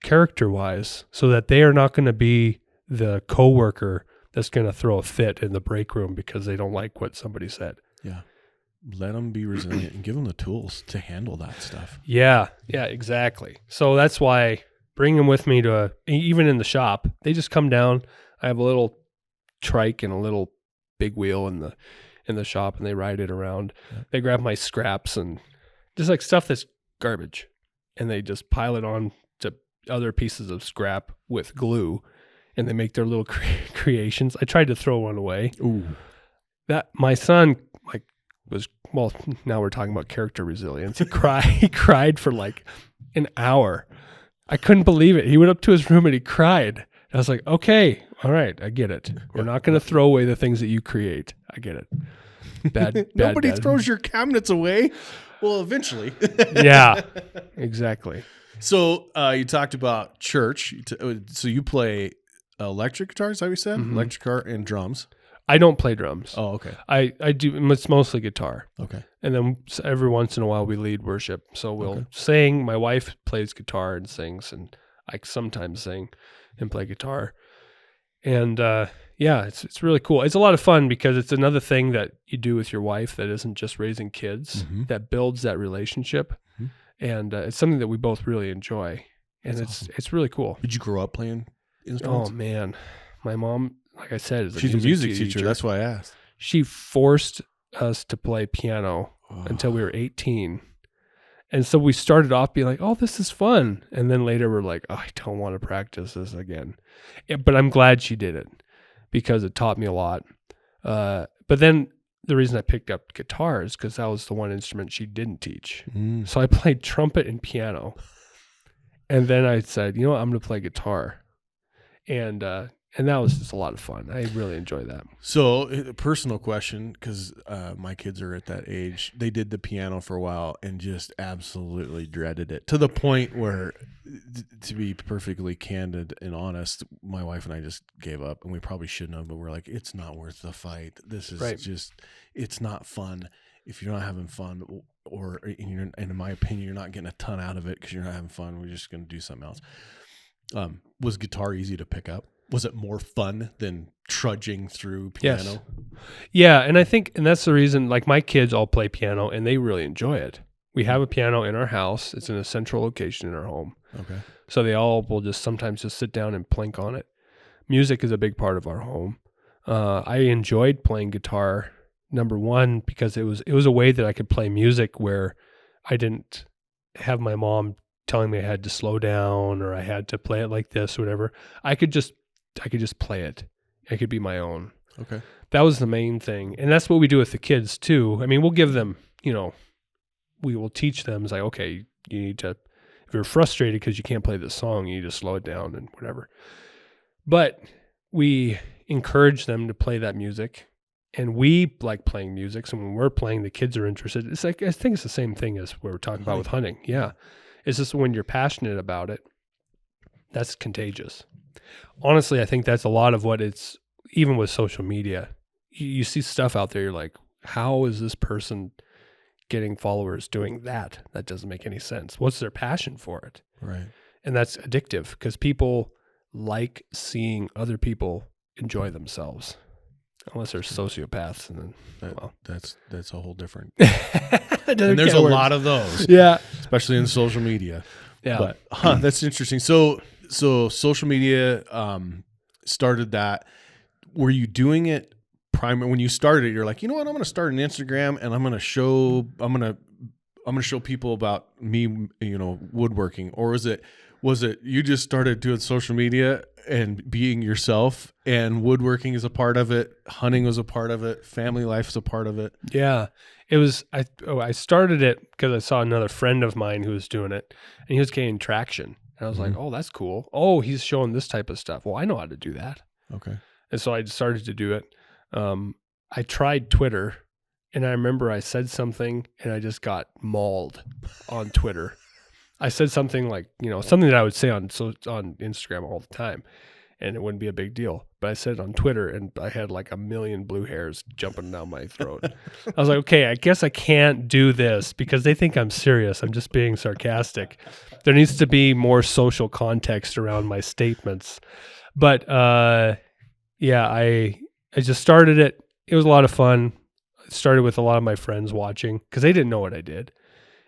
character-wise, so that they are not going to be the coworker that's going to throw a fit in the break room because they don't like what somebody said. Yeah. Let them be resilient and give them the tools to handle that stuff. Yeah, exactly. So that's why bring them with me even in the shop. They just come down. I have a little trike and a little big wheel in the shop, and they ride it around. Yeah. They grab my scraps and just like stuff that's garbage, and they just pile it on to other pieces of scrap with glue, and they make their little creations. I tried to throw one away. Ooh. That my son now we're talking about character resilience. He cried for like An hour. I couldn't believe it. He went up to his room and he cried. I was like, okay, all right, I get it. We're not going to throw away the things that you create. I get it. Bad. Nobody dad. throws your cabinets away. Well, eventually. Yeah, exactly. So you talked about church. So you play electric guitar, is that what you said? Mm-hmm. Electric guitar and drums. I don't play drums. Oh, okay. I do. It's mostly guitar. Okay. And then every once in a while we lead worship. So we'll sing. My wife plays guitar and sings, and I sometimes sing and play guitar. And yeah, it's really cool. It's a lot of fun because it's another thing that you do with your wife that isn't just raising kids, that builds that relationship. And it's something that we both really enjoy. And it's really cool. Did you grow up playing instruments? Oh, man. My mom, like I said, is She's a music teacher. That's why I asked. She forced us to play piano until we were 18. And so we started off being like, oh, this is fun. And then later we're like, oh, I don't want to practice this again. But I'm glad she did it because it taught me a lot. But then the reason I picked up guitar is because that was the one instrument she didn't teach. So I played trumpet and piano. And then I said, you know what, I'm going to play guitar. And that was just a lot of fun. I really enjoy that. So, a personal question, because my kids are at that age. They did the piano for a while and just absolutely dreaded it to the point where, to be perfectly candid and honest, my wife and I just gave up, and we probably shouldn't have, but we're like, it's not worth the fight. This is just, it's not fun. If you're not having fun, or in my opinion, you're not getting a ton out of it because you're not having fun, we're just going to do something else. Was guitar easy to pick up? Was it more fun than trudging through piano? Yes. Yeah, and I think, and that's the reason, like my kids all play piano and they really enjoy it. We have a piano in our house. It's in a central location in our home. Okay. So they all will just sometimes just sit down and plink on it. Music is a big part of our home. I enjoyed playing guitar, number one, because it was a way that I could play music where I didn't have my mom telling me I had to slow down or I had to play it like this or whatever. I could just play it. It could be my own. Okay. That was the main thing. And that's what we do with the kids too. I mean, we'll give them, we will teach them. It's like, okay, you need to, if you're frustrated because you can't play this song, you need to slow it down and whatever. But we encourage them to play that music. And we like playing music. So when we're playing, the kids are interested. It's like, I think it's the same thing as what we're talking about with hunting. Yeah. It's just when you're passionate about it, that's contagious. Honestly, I think that's a lot of what it's, even with social media, you see stuff out there, you're like, how is this person getting followers doing that? That doesn't make any sense. What's their passion for it? Right. And that's addictive because people like seeing other people enjoy themselves, unless they're sociopaths. And then, that's a whole different. And there's a lot of those. Yeah. Especially in social media. Yeah. But that's interesting. So social media started that. Were you doing it when you started it? You're like, you know what? I'm going to start an Instagram and I'm going to show people about me, woodworking. Or was it you just started doing social media and being yourself, and woodworking is a part of it, hunting was a part of it, family life is a part of it? Yeah. It was, I started it because I saw another friend of mine who was doing it and he was getting traction. And I was like, oh, that's cool. Oh, he's showing this type of stuff. Well, I know how to do that. Okay. And so I started to do it. I tried Twitter, and I remember I said something and I just got mauled on Twitter. I said something like, something that I would say on Instagram all the time, and it wouldn't be a big deal. But I said it on Twitter, and I had like a million blue hairs jumping down my throat. I was like, okay, I guess I can't do this because they think I'm serious. I'm just being sarcastic. There needs to be more social context around my statements. But yeah, I just started it. It was a lot of fun. I started with a lot of my friends watching because they didn't know what I did.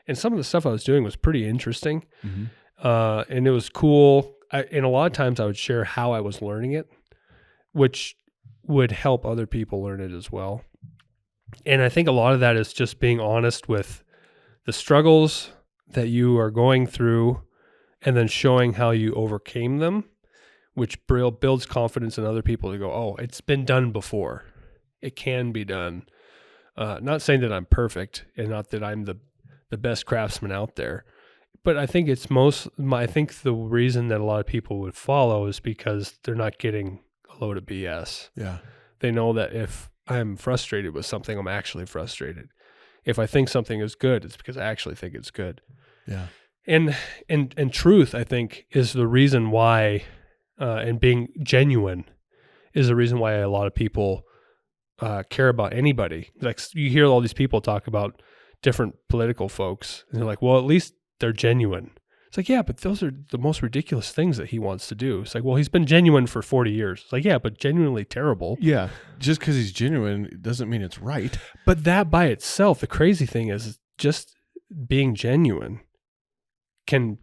And some of the stuff I was doing was pretty interesting. Mm-hmm. And it was cool. And a lot of times I would share how I was learning it, which would help other people learn it as well. And I think a lot of that is just being honest with the struggles that you are going through and then showing how you overcame them, which builds confidence in other people to go, oh, it's been done before. It can be done. Not saying that I'm perfect and not that I'm the best craftsman out there, But I think I think the reason that a lot of people would follow is because they're not getting a load of BS. Yeah. They know that if I'm frustrated with something, I'm actually frustrated. If I think something is good, it's because I actually think it's good. Yeah. And truth, I think, is the reason why, and being genuine is the reason why a lot of people care about anybody. Like you hear all these people talk about different political folks, and they're like, well, at least they're genuine. It's like, yeah, but those are the most ridiculous things that he wants to do. It's like, well, he's been genuine for 40 years. It's like, yeah, but genuinely terrible. Yeah. Just because he's genuine doesn't mean it's right. But that by itself, the crazy thing is just being genuine can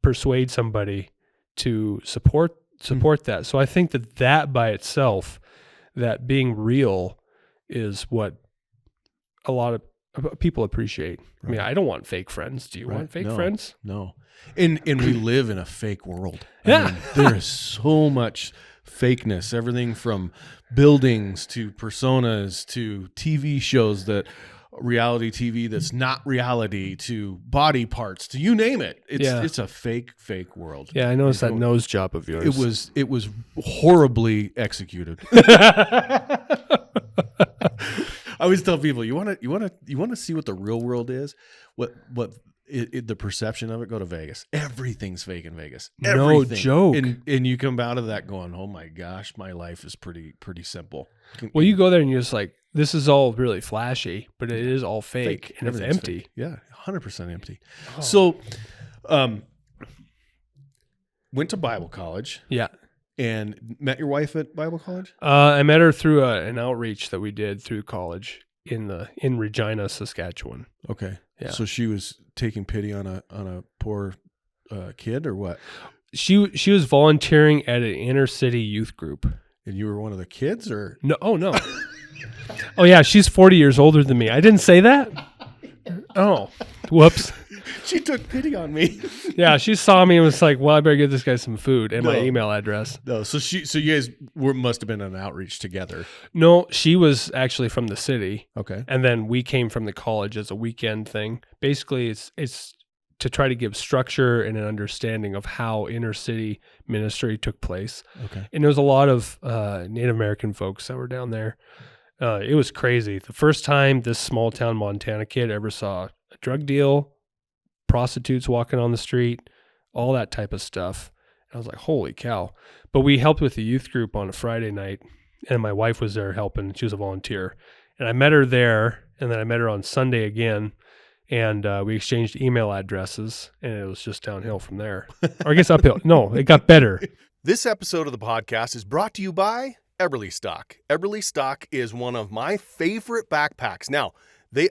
persuade somebody to support that. So I think that by itself, that being real is what a lot of people appreciate. Right. I mean, I don't want fake friends. Do you want fake friends? No. And we live in a fake world. Yeah. I mean, there is so much fakeness, everything from buildings to personas to TV shows that reality TV that's not reality to body parts to you name it. It's a fake world. Yeah, I noticed that nose job of yours. It was horribly executed. I always tell people, you want to see what the real world is, the perception of it. Go to Vegas. Everything's fake in Vegas. Everything. No joke. And you come out of that going, oh my gosh, my life is pretty simple. Well, you go there and you're just like, this is all really flashy, but it is all fake and it's empty. Fake. Yeah, 100% empty. Oh. So, went to Bible college. Yeah. And met your wife at Bible college? I met her through an outreach that we did through college in Regina, Saskatchewan. Okay. Yeah. So she was taking pity on a poor kid, or what? She was volunteering at an inner city youth group. And you were one of the kids, or no? Oh no. Oh yeah, she's 40 years older than me. I didn't say that. Oh, whoops. She took pity on me. Yeah, she saw me and was like, well, I better give this guy some food and my email address. No, so you guys must have been on an outreach together. No, she was actually from the city. Okay. And then we came from the college as a weekend thing. Basically, it's to try to give structure and an understanding of how inner city ministry took place. Okay. And there was a lot of Native American folks that were down there. It was crazy. The first time this small town Montana kid ever saw a drug deal, prostitutes walking on the street, all that type of stuff. And I was like, holy cow. But we helped with the youth group on a Friday night, and my wife was there helping. She was a volunteer. And I met her there, and then I met her on Sunday again, and we exchanged email addresses, and it was just downhill from there. Or I guess uphill. No, it got better. This episode of the podcast is brought to you by Eberly Stock. Eberly Stock is one of my favorite backpacks. Now,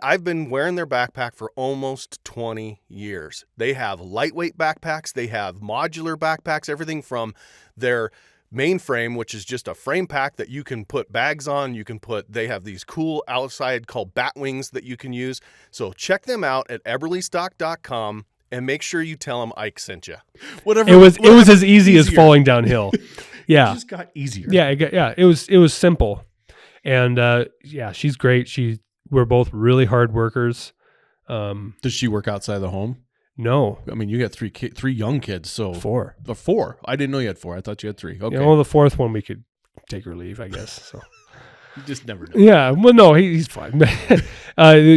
I've been wearing their backpack for almost 20 years. They have lightweight backpacks. They have modular backpacks, everything from their main frame, which is just a frame pack that you can put bags on. They have these cool outside called bat wings that you can use. So check them out at eberlystock.com and make sure you tell them Ike sent you. It was as easy as falling downhill. Yeah. It just got easier. Yeah. It was simple. And she's great. We're both really hard workers. Does she work outside the home? No. I mean, you got three young kids, so 4. Four. I didn't know you had 4. I thought you had 3. Okay. Yeah, well, the 4th one we could take her leave, I guess. So you just never know. Yeah. Well, no, he's fine.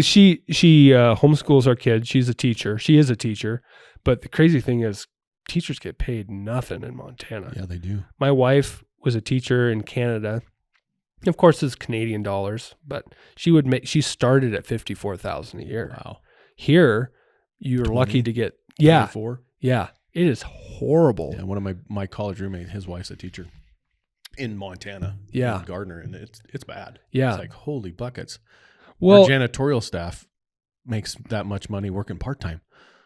She homeschools our kids. She's a teacher. She is a teacher. But the crazy thing is, teachers get paid nothing in Montana. Yeah, they do. My wife was a teacher in Canada. Of course, it's Canadian dollars, but she started at $54,000 a year. Wow. Here, you're 20, lucky to get 24. Yeah. It is horrible. Yeah, one of my college roommate, his wife's a teacher in Montana. Yeah. In Gardner, and it's bad. Yeah. It's like, holy buckets. Well, our janitorial staff makes that much money working part-time.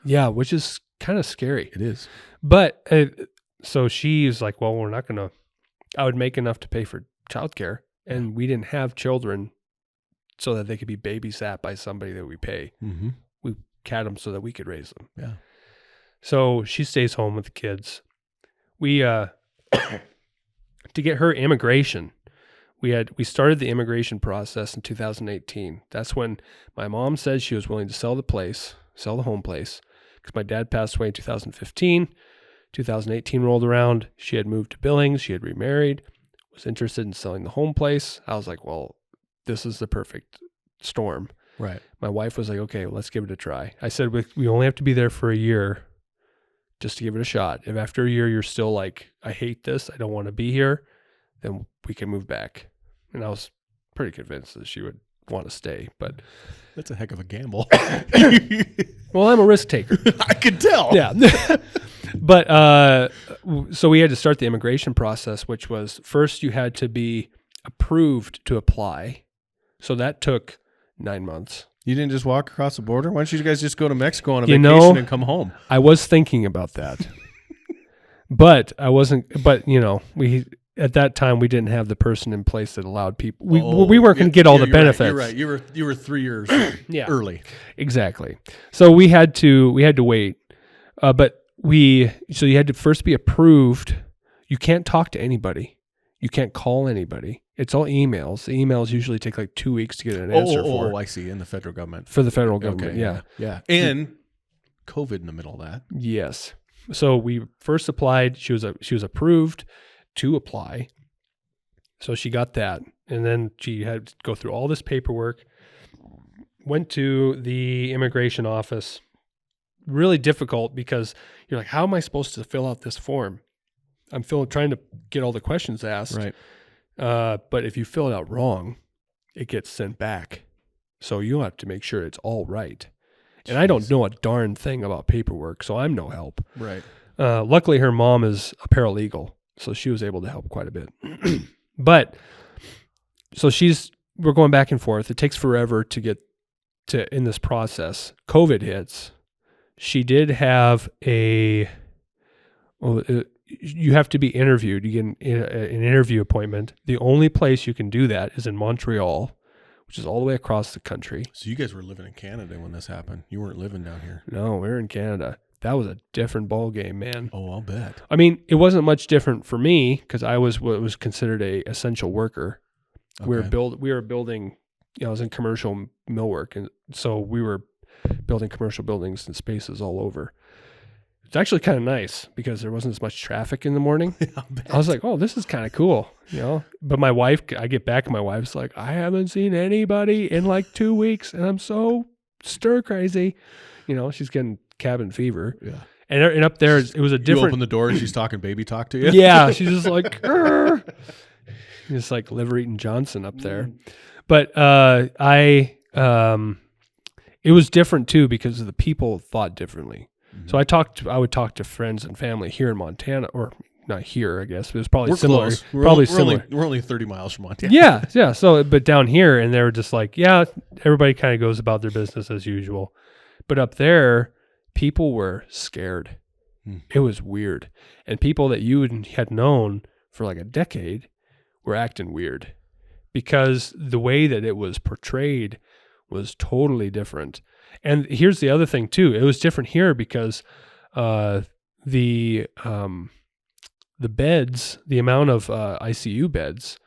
Yeah, which is kind of scary. It is. But so she's like, well, I would make enough to pay for childcare. And we didn't have children so that they could be babysat by somebody that we pay. Mm-hmm. We had them so that we could raise them. Yeah. So she stays home with the kids. We, to get her immigration, we started the immigration process in 2018. That's when my mom said she was willing to sell the home place, because my dad passed away in 2015. 2018 rolled around. She had moved to Billings. She had remarried, was interested in selling the home place. I was like, well, this is the perfect storm. Right. My wife was like, okay, let's give it a try. I said, we only have to be there for a year just to give it a shot. If after a year you're still like, I hate this, I don't want to be here, then we can move back. And I was pretty convinced that she would want to stay, but That's a heck of a gamble. well, I'm a risk taker. I could tell. Yeah. But so we had to start the immigration process, which was first you had to be approved to apply. So that took 9 months. You didn't just walk across the border? Why don't you guys just go to Mexico on a vacation and come home? I was thinking about that. But I wasn't, we at that time we didn't have the person in place that allowed people. We weren't going to get all the benefits. Right, you're right. You were 3 years early. Exactly. So we had to wait. So you had to first be approved. You can't talk to anybody. You can't call anybody. It's all emails. The emails usually take like 2 weeks to get an answer for. Oh, I see. In the federal government. For the federal government, okay, yeah. And COVID in the middle of that. Yes. So we first applied. She was approved to apply. So she got that. And then she had to go through all this paperwork. Went to the immigration office. Really difficult because you're like, how am I supposed to fill out this form? I'm trying to get all the questions asked. Right. But if you fill it out wrong, it gets sent back. So you have to make sure it's all right. And I don't know a darn thing about paperwork, so I'm no help. Right. Luckily, her mom is a paralegal, so she was able to help quite a bit. But so we're going back and forth. It takes forever to get in this process. COVID hits. She did have you have to be interviewed. You get an interview appointment. The only place you can do that is in Montreal, which is all the way across the country. So you guys were living in Canada when this happened. You weren't living down here. No, we were in Canada. That was a different ball game, man. Oh, I'll bet. I mean, it wasn't much different for me because I was what was considered a essential worker. Okay. We were building. I was in commercial millwork, and so we were building commercial buildings and spaces all over. It's actually kind of nice because there wasn't as much traffic in the morning. I was like, oh, this is kind of cool, But my wife, I get back and my wife's like, I haven't seen anybody in like 2 weeks and I'm so stir crazy. She's getting cabin fever. Yeah. And up there, it was a different. You open the door and she's talking baby talk to you? Yeah. She's just like, just like liver eating Johnson up there. But it was different too because the people thought differently. So I would talk to friends and family here in Montana, or not here, I guess. It was probably similar. Close. We're only 30 miles from Montana. Yeah. So, but down here, and they were just like, yeah, everybody kind of goes about their business as usual. But up there, people were scared. It was weird. And people that you had known for like a decade were acting weird because the way that it was portrayed was totally different. And here's the other thing too. It was different here because the beds, the amount of ICU beds,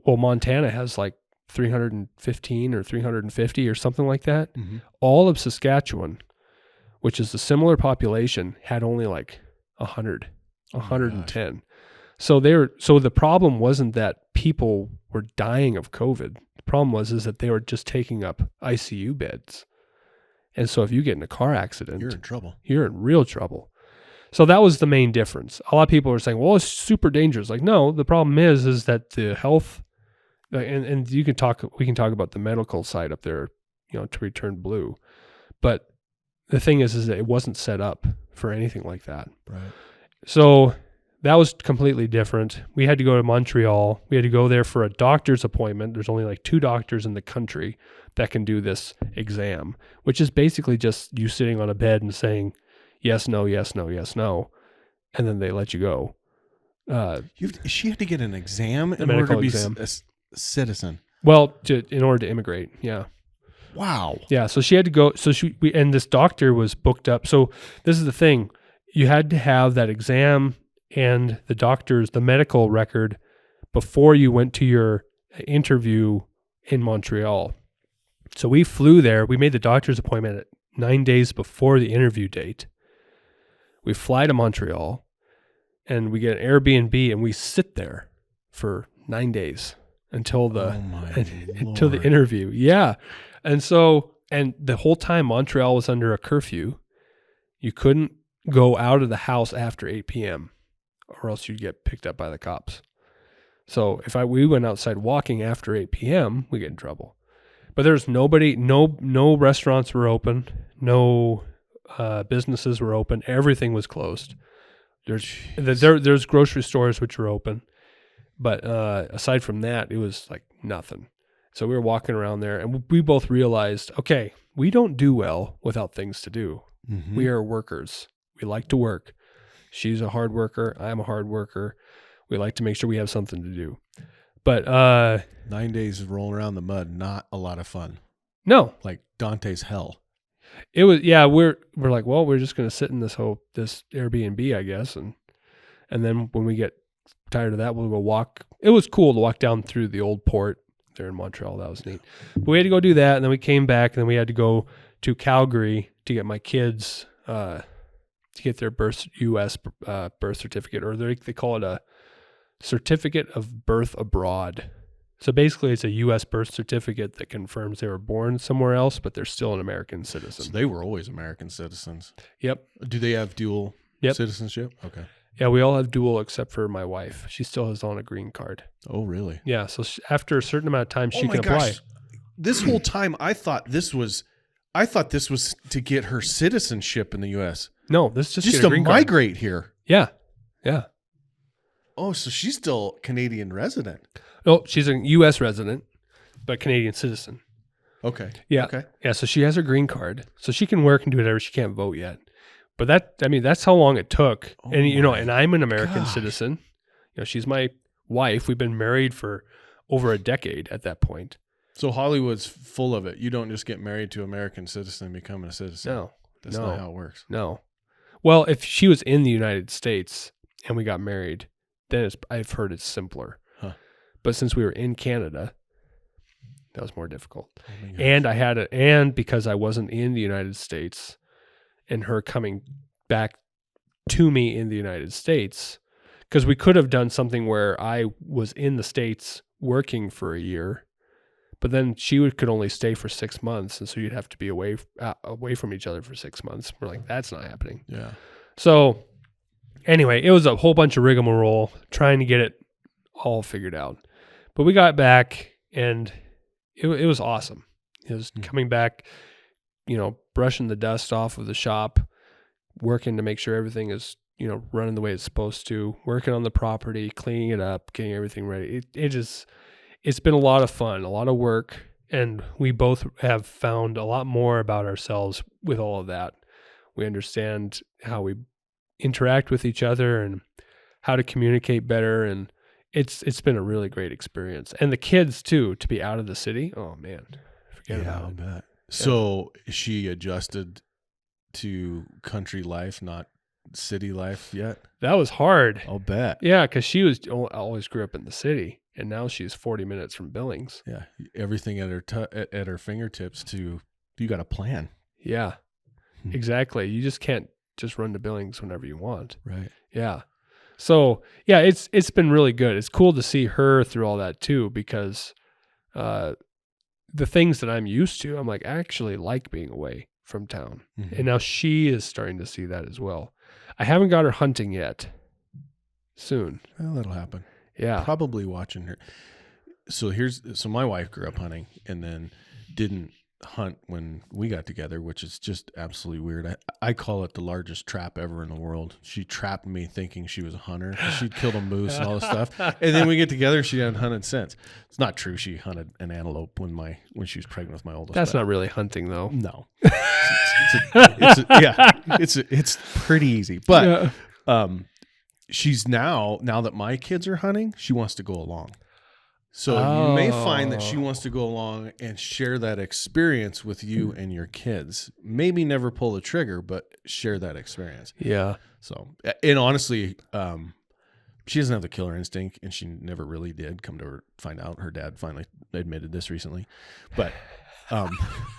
Montana has like 315 or 350 or something like that. Mm-hmm. All of Saskatchewan, which is a similar population, had only like 110. So the problem wasn't that people were dying of COVID. The problem is that they were just taking up ICU beds. And so if you get in a car accident, you're in trouble. You're in real trouble. So that was the main difference. A lot of people are saying, well, it's super dangerous. Like, no, the problem is that the health, and we can talk about the medical side up there, to return blue. But the thing is that it wasn't set up for anything like that. Right. So that was completely different. We had to go to Montreal. We had to go there for a doctor's appointment. There's only like 2 doctors in the country that can do this exam, which is basically just you sitting on a bed and saying, yes, no, yes, no, yes, no. And then they let you go. She had to get an exam in order to be a citizen. Well, in order to immigrate. Yeah. Wow. Yeah. So she had to go. And this doctor was booked up. So this is the thing. You had to have that exam and the medical record before you went to your interview in Montreal. So we flew there. We made the doctor's appointment 9 days before the interview date. We fly to Montreal and we get an Airbnb and we sit there for 9 days until the interview. Yeah. And the whole time Montreal was under a curfew. You couldn't go out of the house after 8 p.m. or else you'd get picked up by the cops. So if we went outside walking after 8 p.m., we get in trouble. But there's nobody, no restaurants were open, no businesses were open. Everything was closed. There's grocery stores which were open, but aside from that, it was like nothing. So we were walking around there, and we both realized, okay, we don't do well without things to do. Mm-hmm. We are workers. We like to work. She's a hard worker. I'm a hard worker. We like to make sure we have something to do. But 9 days of rolling around the mud, not a lot of fun. No, like Dante's hell. It was, yeah. We're like, well, we're just gonna sit in this Airbnb, I guess, and then when we get tired of that, we'll go walk. It was cool to walk down through the old port there in Montreal. That was neat. But we had to go do that, and then we came back, and then we had to go to Calgary to get my kids to get their U.S. birth certificate, or they call it a certificate of birth abroad. So basically, it's a U.S. birth certificate that confirms they were born somewhere else, but they're still an American citizen. So they were always American citizens. Yep. Do they have dual citizenship? Okay. Yeah, we all have dual except for my wife. She still has on a green card. Oh, really? Yeah. So after a certain amount of time, she can apply. This whole time, I thought this was to get her citizenship in the U.S. No, this is just to migrate here. Yeah. Yeah. Oh, so she's still Canadian resident. No, she's a U.S. resident, but Canadian citizen. Okay. Yeah. Okay. Yeah. So she has her green card, so she can work and do whatever. She can't vote yet, but that's how long it took. Oh, and and I'm an American citizen. She's my wife. We've been married for over a decade at that point. So Hollywood's full of it. You don't just get married to an American citizen and become a citizen. No, that's not how it works. No. Well, if she was in the United States and we got married, then I've heard it's simpler. Huh. But since we were in Canada, that was more difficult. Oh, and because I wasn't in the United States and her coming back to me in the United States, because we could have done something where I was in the States working for a year, but then she could only stay for 6 months. And so you'd have to be away from each other for 6 months. We're like, that's not happening. Yeah. So anyway, it was a whole bunch of rigmarole trying to get it all figured out. But we got back, and it was awesome. It was coming back, brushing the dust off of the shop, working to make sure everything is, running the way it's supposed to, working on the property, cleaning it up, getting everything ready. It's been a lot of fun, a lot of work, and we both have found a lot more about ourselves with all of that. We understand how we interact with each other and how to communicate better, and it's been a really great experience. And the kids too, to be out of the city. Oh man, forget about it. Bet. So she adjusted to country life, not city life yet? That was hard. I'll bet. Yeah, because she always grew up in the city, and now she's 40 minutes from Billings. Yeah, everything at her fingertips. You got a plan. Yeah, exactly. You just can't just run to Billings whenever you want. Right. Yeah. So yeah, it's been really good. It's cool to see her through all that too, because the things that I'm used to, I'm like, I actually like being away from town. Mm-hmm. And now she is starting to see that as well. I haven't got her hunting yet. Soon. Well, that'll happen. Yeah. Probably watching her. So my wife grew up hunting and then didn't hunt when we got together, which is just absolutely weird. I call it the largest trap ever in the world. She trapped me thinking she was a hunter. She'd killed a moose and all this stuff. And then we get together, she hadn't hunted since. It's not true. She hunted an antelope when she was pregnant with my oldest. That's not really hunting though. No. It's pretty easy. But she's now that my kids are hunting, she wants to go along. So you may find that she wants to go along and share that experience with you and your kids. Maybe never pull the trigger, but share that experience. Yeah. So, and honestly, she doesn't have the killer instinct, and she never really did. Come to find out, her dad finally admitted this recently. But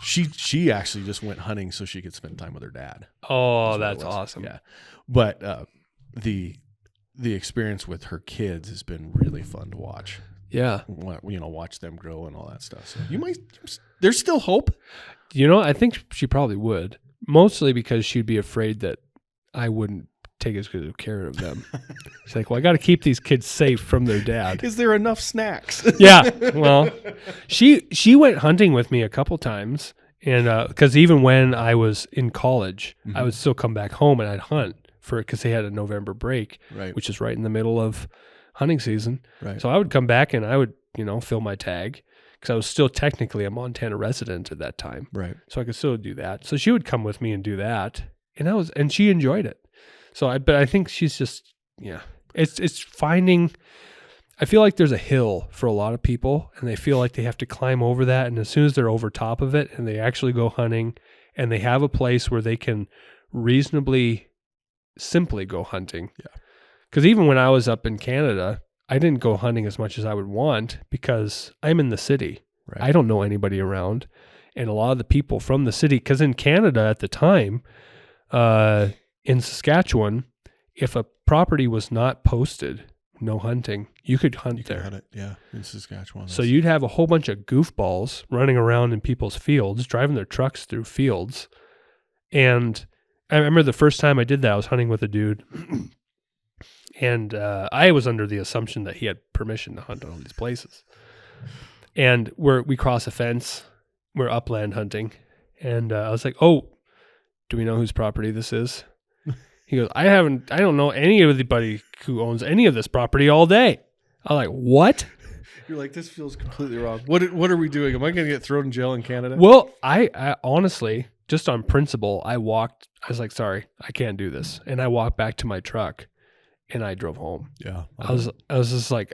She actually just went hunting so she could spend time with her dad. Oh, that's awesome. Yeah, but the experience with her kids has been really fun to watch. Yeah. Watch them grow and all that stuff. So there's still hope. I think she probably would, mostly because she'd be afraid that I wouldn't take as good of care of them. She's like, well, I got to keep these kids safe from their dad. Is there enough snacks? Yeah. Well, she went hunting with me a couple times, and because even when I was in college, I would still come back home and I'd hunt because they had a November break, right, which is right in the middle of hunting season. Right. So I would come back and I would, fill my tag because I was still technically a Montana resident at that time. Right. So I could still do that. So she would come with me and do that, and she enjoyed it. So but I think she's just, it's finding. I feel like there's a hill for a lot of people, and they feel like they have to climb over that. And as soon as they're over top of it, and they actually go hunting, and they have a place where they can reasonably simply go hunting. Yeah. Because even when I was up in Canada, I didn't go hunting as much as I would want because I'm in the city. Right. I don't know anybody around. And a lot of the people from the city, because in Canada at the time, in Saskatchewan, if a property was not posted, no hunting, you could hunt there. Hunt it, yeah, in Saskatchewan. So you'd have a whole bunch of goofballs running around in people's fields, driving their trucks through fields. And I remember the first time I did that, I was hunting with a dude. And I was under the assumption that he had permission to hunt on all these places. And we cross a fence. We're upland hunting. And I was like, oh, do we know whose property this is? He goes, I don't know anybody who owns any of this property all day. I'm like, what? You're like, this feels completely wrong. What are we doing? Am I going to get thrown in jail in Canada? Well, I honestly, just on principle, I was like, sorry, I can't do this. And I walked back to my truck and I drove home. Yeah. I was just like,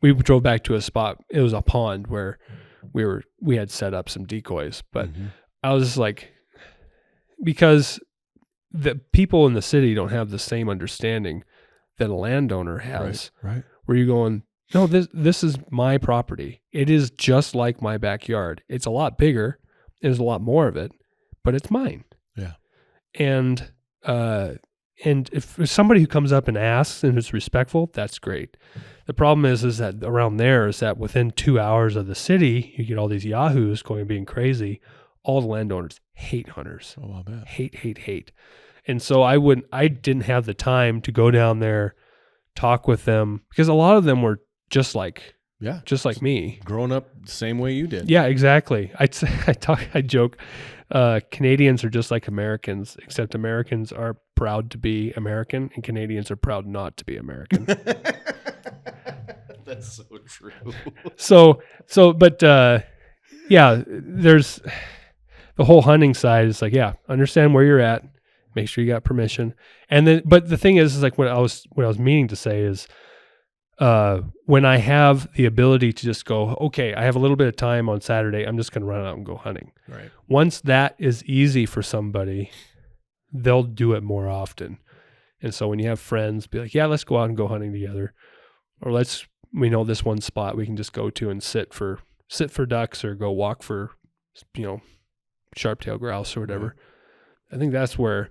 we drove back to a spot. It was a pond where we had set up some decoys, but I was just like, because the people in the city don't have the same understanding that a landowner has. Right. Where you're going, no, this is my property. It is just like my backyard. It's a lot bigger. There's a lot more of it, but it's mine. Yeah. And if somebody who comes up and asks and is respectful, that's great. The problem is that around there is that within 2 hours of the city, you get all these yahoos going being crazy. All the landowners hate hunters. Oh, I bet. Hate. And so I didn't have the time to go down there, talk with them, because a lot of them were just like me. Growing up the same way you did. Yeah, exactly. I joke, Canadians are just like Americans, except Americans are proud to be American and Canadians are proud not to be American. That's so true. But there's the whole hunting side is like, yeah, understand where you're at, make sure you got permission. And then, but the thing is like what I was meaning to say is, when I have the ability to just go, okay, I have a little bit of time on Saturday, I'm just going to run out and go hunting. Right. Once that is easy for somebody, they'll do it more often. And so when you have friends, be like, yeah, let's go out and go hunting together. Or we know this one spot we can just go to and sit for ducks or go walk for, sharp-tailed grouse or whatever. Right. I think that's where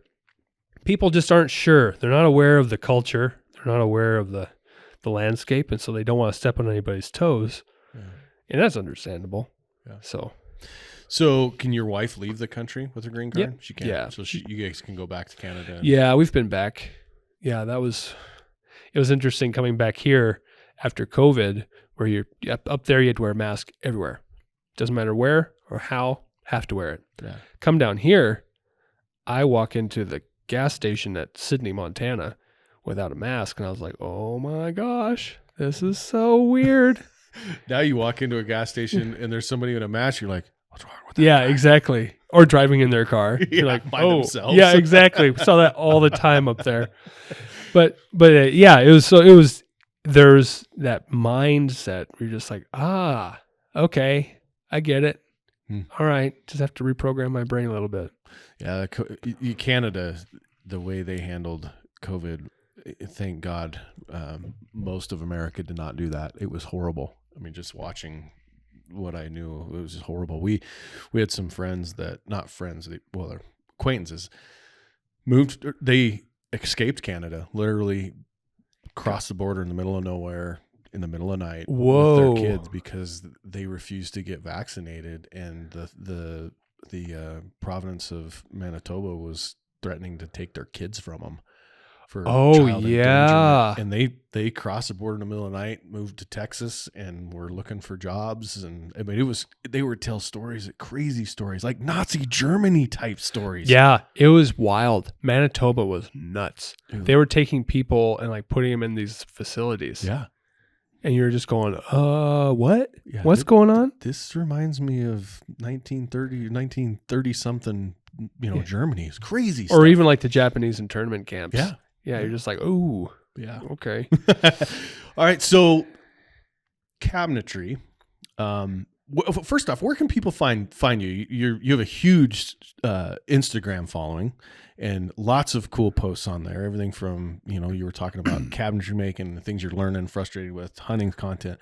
people just aren't sure. They're not aware of the culture. They're not aware of the landscape, and so they don't want to step on anybody's toes. Yeah. And that's understandable. Yeah. So can your wife leave the country with her green card? Yeah. She can. Yeah. So you guys can go back to Canada. Yeah, we've been back. Yeah, it was interesting coming back here after COVID, where you're up there, you had to wear a mask everywhere. Doesn't matter where or how, have to wear it. Yeah. Come down here, I walk into the gas station at Sydney, Montana, without a mask, and I was like, oh my gosh, this is so weird. Now you walk into a gas station and there's somebody in a mask, you're like, what's wrong with that? Yeah, exactly. Or driving in their car. You're like, by themselves. Yeah, exactly. We saw that all the time up there. But there's that mindset where you're just like, okay, I get it. All right, just have to reprogram my brain a little bit. Yeah, Canada, the way they handled COVID, thank God, most of America did not do that. It was horrible. I mean, just watching what I knew. It was just horrible. We had some friends that, not friends, they're acquaintances, they escaped Canada, literally crossed the border in the middle of nowhere in the middle of the night Whoa. with their kids because they refused to get vaccinated, and the province of Manitoba was threatening to take their kids from them for child yeah. endangerment. And they crossed the border in the middle of the night, moved to Texas, and were looking for jobs. And I mean, they would tell stories, crazy stories, like Nazi Germany type stories. Yeah, it was wild. Manitoba was nuts. Dude. They were taking people and like putting them in these facilities. Yeah. And you're just going, what? Yeah, What's going on? This reminds me of 1930 something, Germany. It's crazy stuff. Or even like the Japanese internment camps. Yeah. Yeah, you're just like, oh, Yeah. okay. All right. So cabinetry. First off, where can people find you? You have a huge Instagram following and lots of cool posts on there. Everything from, you were talking about cabinetry making, the things you're learning, frustrated with, hunting content.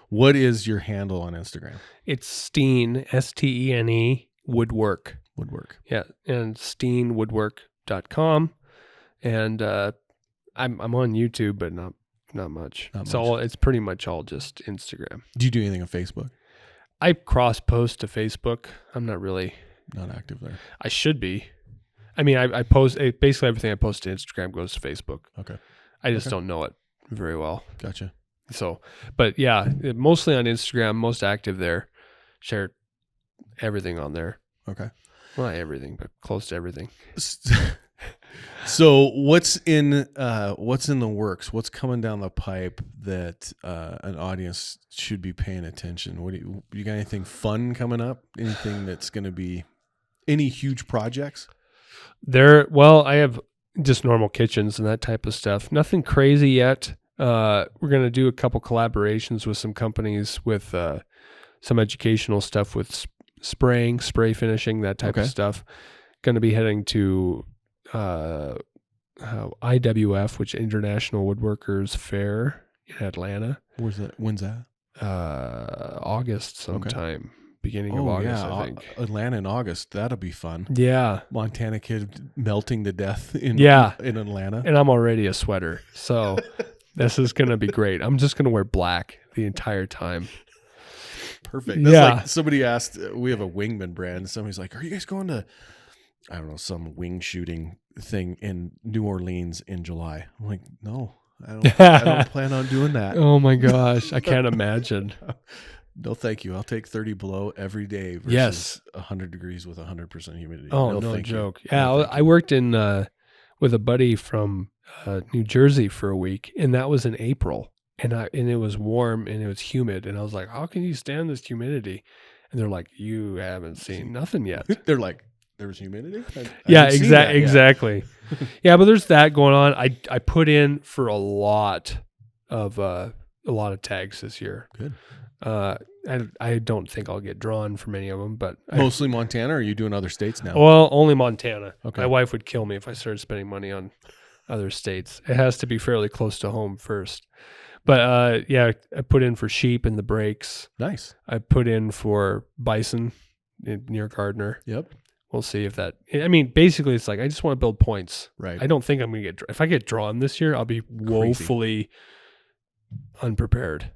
What is your handle on Instagram? It's Stene, Stene, Woodwork. Woodwork. Yeah, and SteneWoodwork.com. And I'm on YouTube, but not much. It's pretty much all just Instagram. Do you do anything on Facebook? I cross post to Facebook. I'm not active there. I should be. I mean, I post basically everything I post to Instagram goes to Facebook. Okay. I just don't know it very well. Gotcha. So, but yeah, mostly on Instagram, most active there. Share everything on there. Okay. Well, not everything, but close to everything. So what's in the works? What's coming down the pipe that an audience should be paying attention? What do you got anything fun coming up? Anything that's going to be any huge projects? I have just normal kitchens and that type of stuff. Nothing crazy yet. We're going to do a couple collaborations with some companies with some educational stuff with spray finishing, that type of stuff. Going to be heading to IWF, which International Woodworkers Fair in Atlanta. When's that? August sometime. Beginning of August, I think. Atlanta in August. That'll be fun. Yeah. Montana kid melting to death in Atlanta. And I'm already a sweater. So this is going to be great. I'm just going to wear black the entire time. Perfect. That's like somebody asked, we have a Wingman brand. Somebody's like, are you guys going to, I don't know, some wing shooting thing in New Orleans in July? I'm like, no, I don't plan on doing that. Oh my gosh. I can't imagine. No, thank you. I'll take 30 below every day versus 100 degrees with 100% humidity. Oh, no joke. You. Yeah, I worked in with a buddy from New Jersey for a week, and that was in April, and it was warm and it was humid, and I was like, how can you stand this humidity? And they're like, you haven't seen nothing yet. They're like, there's humidity? Exactly. Yeah, but there's that going on. I put in for a lot of tags this year. Good. I don't think I'll get drawn from any of them, but mostly Montana, or are you doing other states now? Well, only Montana. Okay. My wife would kill me if I started spending money on other states. It has to be fairly close to home first. But I put in for sheep in the breaks. Nice. I put in for bison near Gardner. Yep. We'll see if that. I mean, basically, it's like I just want to build points. Right. I don't think I'm going to get. If I get drawn this year, I'll be woefully unprepared.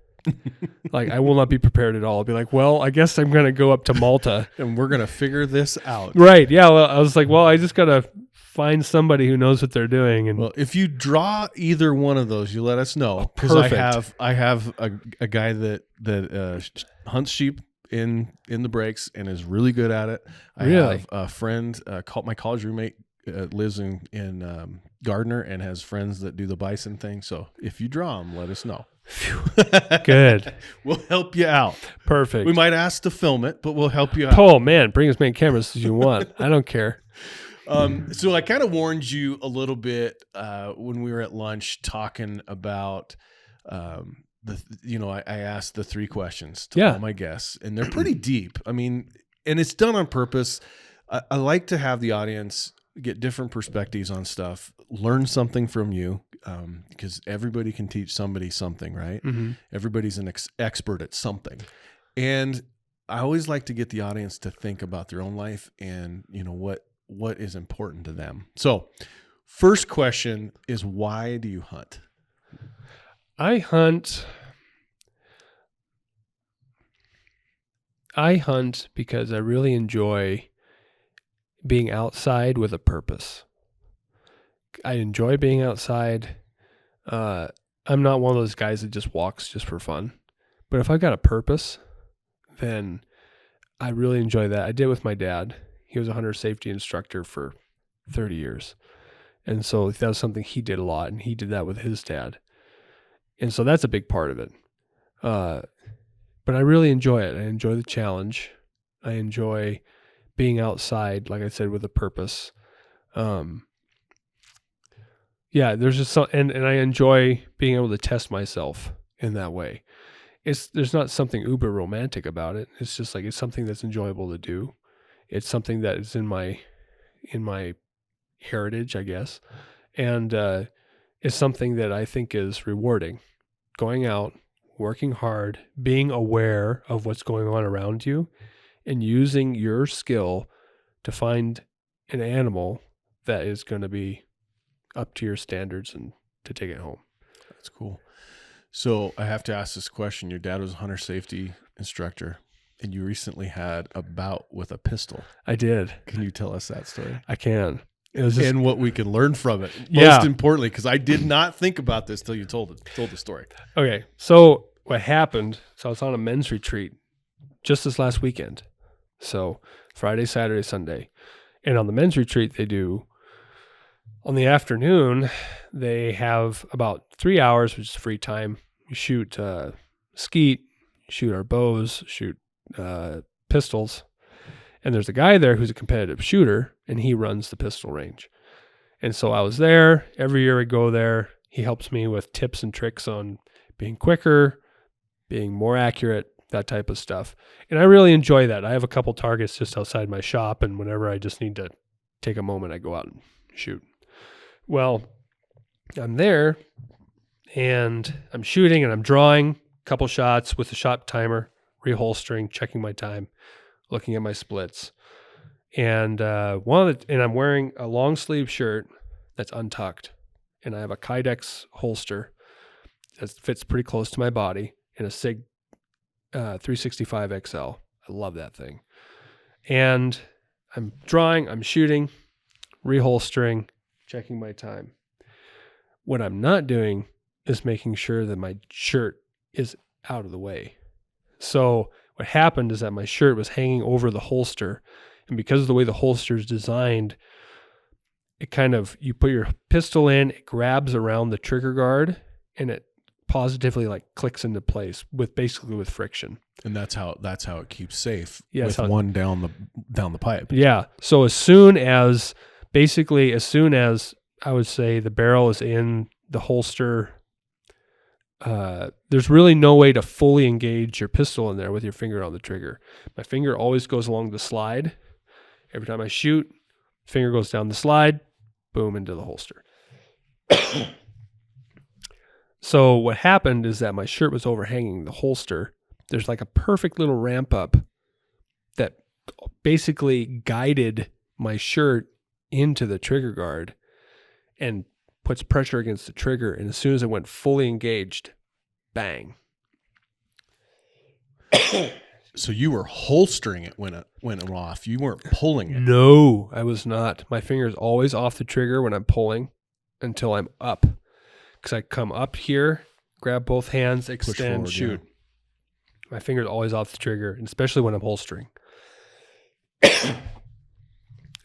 Like, I will not be prepared at all. I'll be like, well, I guess I'm going to go up to Malta. And we're going to figure this out. Right. Yeah. Well, I was like, well, I just got to find somebody who knows what they're doing. And well, if you draw either one of those, you let us know. Because I have a guy that hunts sheep in the breaks and is really good at it. I have a friend, my college roommate, lives in Gardner and has friends that do the bison thing. So if you draw them, let us know. Good. We'll help you out. Perfect. We might ask to film it, but we'll help you out. Oh man, bring as many cameras as you want. I don't care. So I kind of warned you a little bit when we were at lunch talking about I asked the 3 questions to all my guests, and they're pretty deep. I mean, and it's done on purpose. I like to have the audience get different perspectives on stuff, learn something from you, because everybody can teach somebody something, right? Mm-hmm. Everybody's an expert at something. And I always like to get the audience to think about their own life and, what is important to them. So first question is, why do you hunt? I hunt because I really enjoy being outside with a purpose. I enjoy being outside. I'm not one of those guys that just walks just for fun. But if I've got a purpose, then I really enjoy that. I did it with my dad. He was a hunter safety instructor for 30 years. And so that was something he did a lot, and he did that with his dad. And so that's a big part of it. But I really enjoy it. I enjoy the challenge. I enjoy being outside, like I said, with a purpose. There's just and I enjoy being able to test myself in that way. There's not something uber romantic about it. It's just like, it's something that's enjoyable to do. It's something that is in my heritage, I guess. And it's something that I think is rewarding. Going out, working hard, being aware of what's going on around you, and using your skill to find an animal that is going to be up to your standards and to take it home. That's cool. So I have to ask this question. Your dad was a hunter safety instructor, and you recently had a bout with a pistol. I did. Can you tell us that story? I can. It was just, and what we can learn from it. Yeah. Most importantly, because I did not think about this till you told the story. Okay. So what happened, I was on a men's retreat just this last weekend. So Friday, Saturday, Sunday. And on the men's retreat, on the afternoon, they have about 3 hours, which is free time. You shoot skeet, shoot our bows, shoot pistols. And there's a guy there who's a competitive shooter, and he runs the pistol range. And so I was there. Every year I go there. He helps me with tips and tricks on being quicker, being more accurate, that type of stuff. And I really enjoy that. I have a couple targets just outside my shop, and whenever I just need to take a moment, I go out and shoot. Well, I'm there, and I'm shooting, and I'm drawing a couple shots with the shot timer, reholstering, checking my time, looking at my splits. And I'm wearing a long sleeve shirt that's untucked, and I have a Kydex holster that fits pretty close to my body, and a SIG 365 XL. I love that thing. And I'm drawing, I'm shooting, reholstering, checking my time. What I'm not doing is making sure that my shirt is out of the way. So what happened is that my shirt was hanging over the holster, and because of the way the holster is designed, it you put your pistol in, it grabs around the trigger guard, and it positively clicks into place with friction. And that's how it keeps safe. Yeah, with one down the pipe. Yeah. So as soon as I would say the barrel is in the holster, there's really no way to fully engage your pistol in there with your finger on the trigger. My finger always goes along the slide. Every time I shoot, finger goes down the slide, boom, into the holster. So what happened is that my shirt was overhanging the holster. There's a perfect little ramp up that basically guided my shirt into the trigger guard and puts pressure against the trigger. And as soon as it went fully engaged, bang. So you were holstering it when it went off. You weren't pulling it. No, I was not. My finger's always off the trigger when I'm pulling until I'm up. Because I come up here, grab both hands, extend, forward, shoot. Yeah. My finger's always off the trigger, and especially when I'm holstering.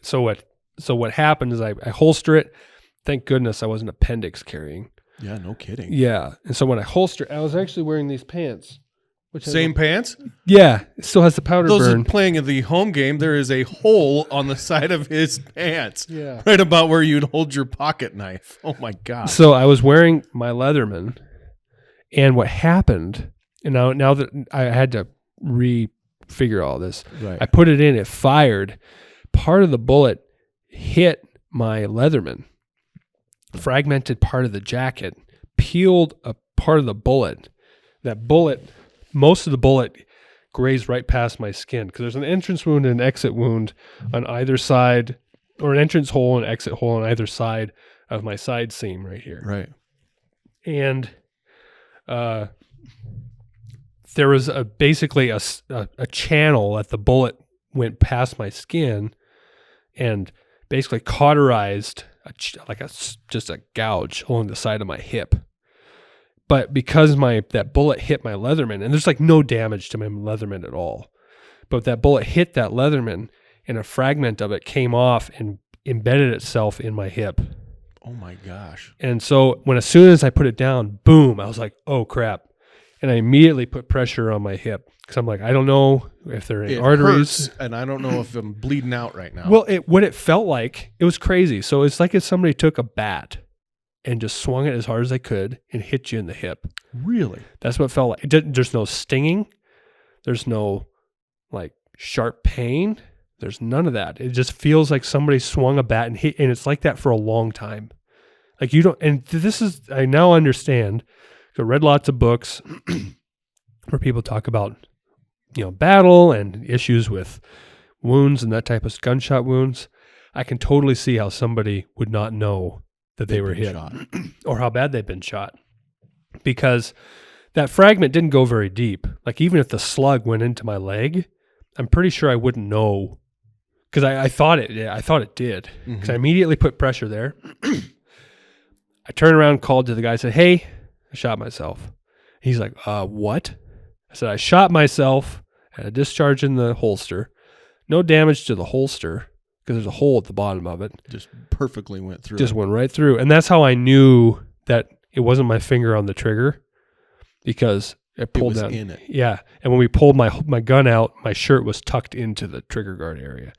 So what happened is I holster it. Thank goodness I wasn't appendix carrying. Yeah, no kidding. Yeah. And so when I holster, I was actually wearing these pants. Same pants? Yeah. It still has the powder burn. Those playing in the home game, there is a hole on the side of his pants. Yeah. Right about where you'd hold your pocket knife. Oh my God. So I was wearing my Leatherman, and what happened, and now that I had to refigure all this, right. I put it in, it fired. Part of the bullet hit my Leatherman, fragmented part of the jacket, peeled a part of the bullet. That bullet, most of the bullet grazed right past my skin because there's an entrance wound and an exit wound on either side, or an entrance hole and exit hole on either side of my side seam right here. Right. And there was basically a channel that the bullet went past my skin and basically cauterized just a gouge along the side of my hip. But because that bullet hit my Leatherman, and there's like no damage to my Leatherman at all, but that bullet hit that Leatherman and a fragment of it came off and embedded itself in my hip. Oh my gosh. And so as soon as I put it down, boom, I was like, oh crap. And I immediately put pressure on my hip because I'm like, I don't know if there are any arteries. Hurts, and I don't know if I'm bleeding out right now. Well, what it felt like, it was crazy. So it's like if somebody took a bat and just swung it as hard as they could and hit you in the hip. Really? That's what it felt like. There's no stinging. There's no like sharp pain. There's none of that. It just feels like somebody swung a bat and hit, and it's like that for a long time. Like you don't, and I now understand. I read lots of books where people talk about, battle and issues with wounds and that type of gunshot wounds. I can totally see how somebody would not know that they were hit or how bad they've been shot, because that fragment didn't go very deep. Like even if the slug went into my leg, I'm pretty sure I wouldn't know, because I thought it did, because I immediately put pressure there. I turned around, called to the guy, said, "Hey, I shot myself." He's like, "What?" I said, "I shot myself, had a discharge in the holster, no damage to the holster because there's a hole at the bottom of it. Just perfectly went through. Just went right through." And that's how I knew that it wasn't my finger on the trigger, because it pulled down. In it. Yeah. And when we pulled my gun out, my shirt was tucked into the trigger guard area.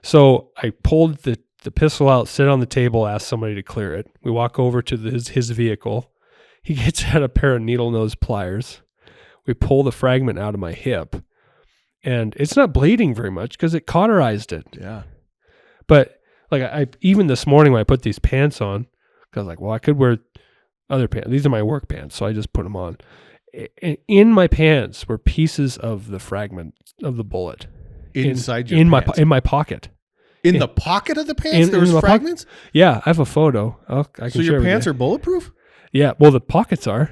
So I pulled the pistol out, sit on the table, ask somebody to clear it. We walk over to his vehicle. He gets out a pair of needle nose pliers. We pull the fragment out of my hip, and it's not bleeding very much because it cauterized it. Yeah. But like I even this morning when I put these pants on, because I was like, well, I could wear other pants. These are my work pants, so I just put them on. In my pants were pieces of the fragment of the bullet Inside your pants? in my pocket. In the pocket of the pants, there was fragments? Yeah, I have a photo. I can so your pants are bulletproof? Yeah, well, the pockets are.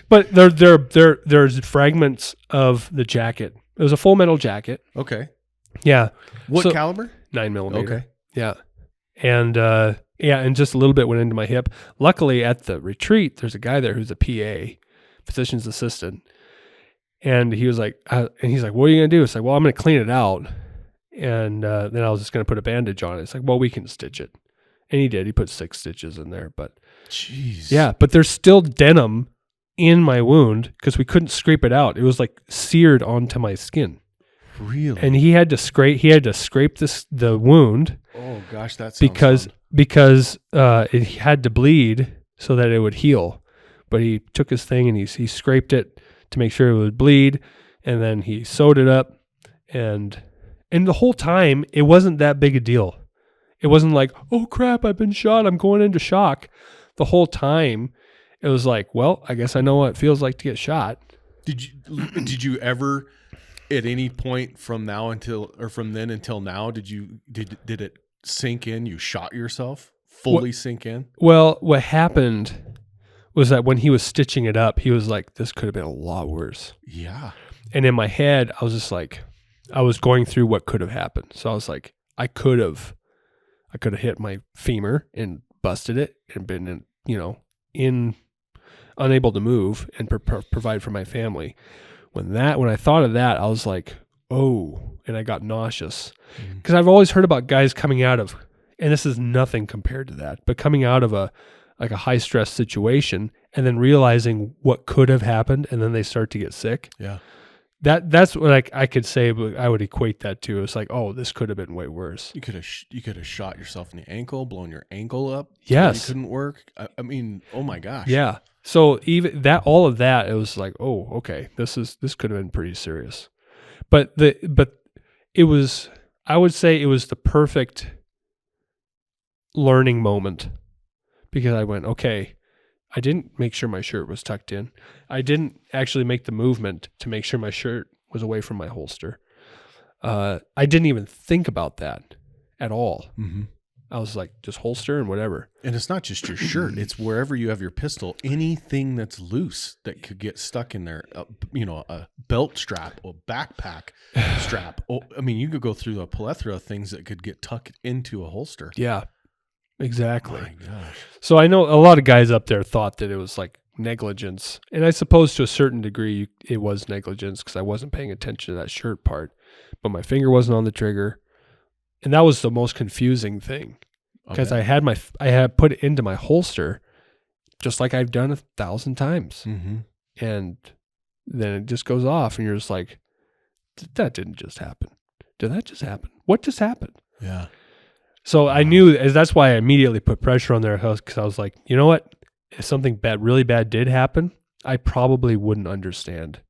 But there's fragments of the jacket. It was a full metal jacket. Okay. Yeah. What caliber? 9mm. Okay. Yeah. And and just a little bit went into my hip. Luckily, at the retreat, there's a guy there who's a PA, physician's assistant. And he was like, what are you going to do? It's like, well, I'm going to clean it out. And then I was just going to put a bandage on it. It's like, well, we can stitch it. And he did. He put 6 stitches in there. But jeez. Yeah, but there's still denim in my wound because we couldn't scrape it out. It was like seared onto my skin. Really? And he had to scrape the wound. Oh gosh, that's because it had to bleed so that it would heal. But he took his thing and he scraped it to make sure it would bleed, and then he sewed it up, and the whole time it wasn't that big a deal. It wasn't like, oh crap, I've been shot, I'm going into shock. The whole time it was like, well, I guess I know what it feels like to get shot. Did you ever at any point from then until now did it sink in? You shot yourself? Fully sink in? Well, what happened was that when he was stitching it up, he was like, this could have been a lot worse. Yeah. And in my head, I was just like, I was going through what could have happened. So I was like, I could have hit my femur and busted it and been unable to move and provide for my family. When I thought of that, I was like, oh, and I got nauseous. Because I've always heard about guys coming out of, and this is nothing compared to that, but coming out of a high stress situation and then realizing what could have happened, and then they start to get sick. Yeah. That's what I could say, but I would equate that to. It's like, oh, this could have been way worse. You could have shot yourself in the ankle, blown your ankle up. Yes. You couldn't work. I mean, oh my gosh. Yeah. So even that, all of that, it was like, oh, okay, this could have been pretty serious. But it was, I would say it was the perfect learning moment, because I went, okay, I didn't make sure my shirt was tucked in. I didn't actually make the movement to make sure my shirt was away from my holster. I didn't even think about that at all. Mm-hmm. I was like, just holster and whatever. And it's not just your shirt. It's wherever you have your pistol, anything that's loose that could get stuck in there, a belt strap or backpack strap. I mean, you could go through a plethora of things that could get tucked into a holster. Yeah, exactly. My gosh. So I know a lot of guys up there thought that it was like negligence. And I suppose to a certain degree it was negligence because I wasn't paying attention to that shirt part. But my finger wasn't on the trigger. And that was the most confusing thing because I had put it into my holster just like I've done 1,000 times. Mm-hmm. And then it just goes off and you're just like, that didn't just happen. Did that just happen? What just happened? Yeah. So I knew that's why I immediately put pressure on there because I was like, you know what? If something really bad did happen, I probably wouldn't understand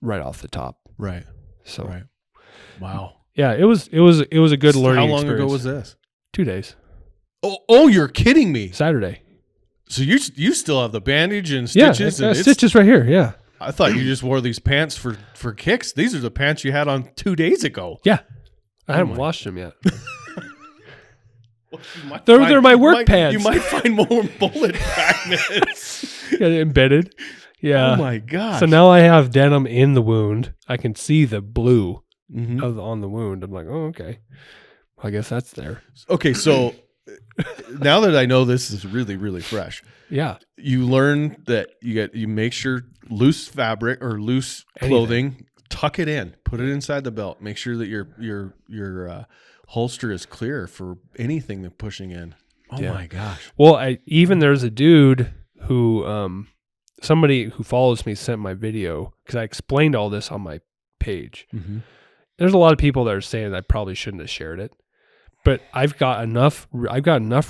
right off the top. Right. So, right. Wow. Yeah, it was a good learning experience. How long ago was this? 2 days. Oh, you're kidding me. Saturday. So you still have the bandage and stitches? Yeah, stitches right here, yeah. I thought you just wore these pants for kicks. These are the pants you had on 2 days ago. Yeah. I haven't washed them yet. Well, they're my work pants. You might find more bullet fragments. Embedded. Yeah. Oh my gosh. So now I have denim in the wound. I can see the blue mm-hmm. on the wound. I'm like, oh, okay. Well, I guess that's there. Okay, so now that I know this is really, really fresh. Yeah. You learn that you make sure loose fabric or loose clothing, tuck it in, put it inside the belt. Make sure that your holster is clear for anything that's pushing in. Oh my gosh. Well, there's a dude who somebody who follows me sent my video because I explained all this on my page. Mm-hmm. There's a lot of people that are saying I probably shouldn't have shared it, but I've got enough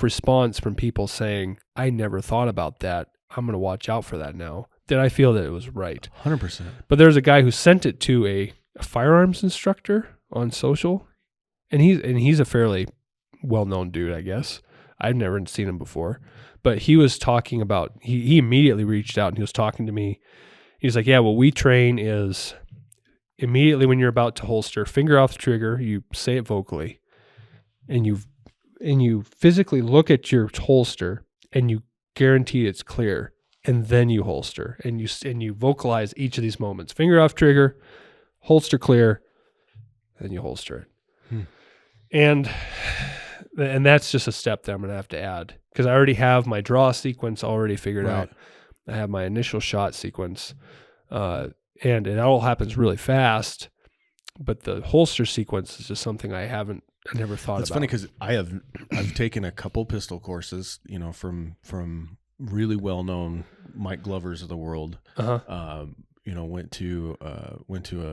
response from people saying I never thought about that. I'm going to watch out for that now. That I feel that it was right. 100%. But there's a guy who sent it to a firearms instructor on social, and he's a fairly well-known dude, I guess. I've never seen him before, but he was talking about, he immediately reached out and he was talking to me. He's like, yeah, what we train is immediately when you're about to holster, finger off the trigger, you say it vocally, and you physically look at your holster and you guarantee it's clear, and then you holster and you vocalize each of these moments: finger off trigger, holster clear, then you holster it. And that's just a step that I'm going to have to add because I already have my draw sequence already figured out. I have my initial shot sequence, and it all happens really fast. But the holster sequence is just something I never thought about. It's funny because I've taken a couple pistol courses, from really well known Mike Glovers of the world. Uh-huh. Went to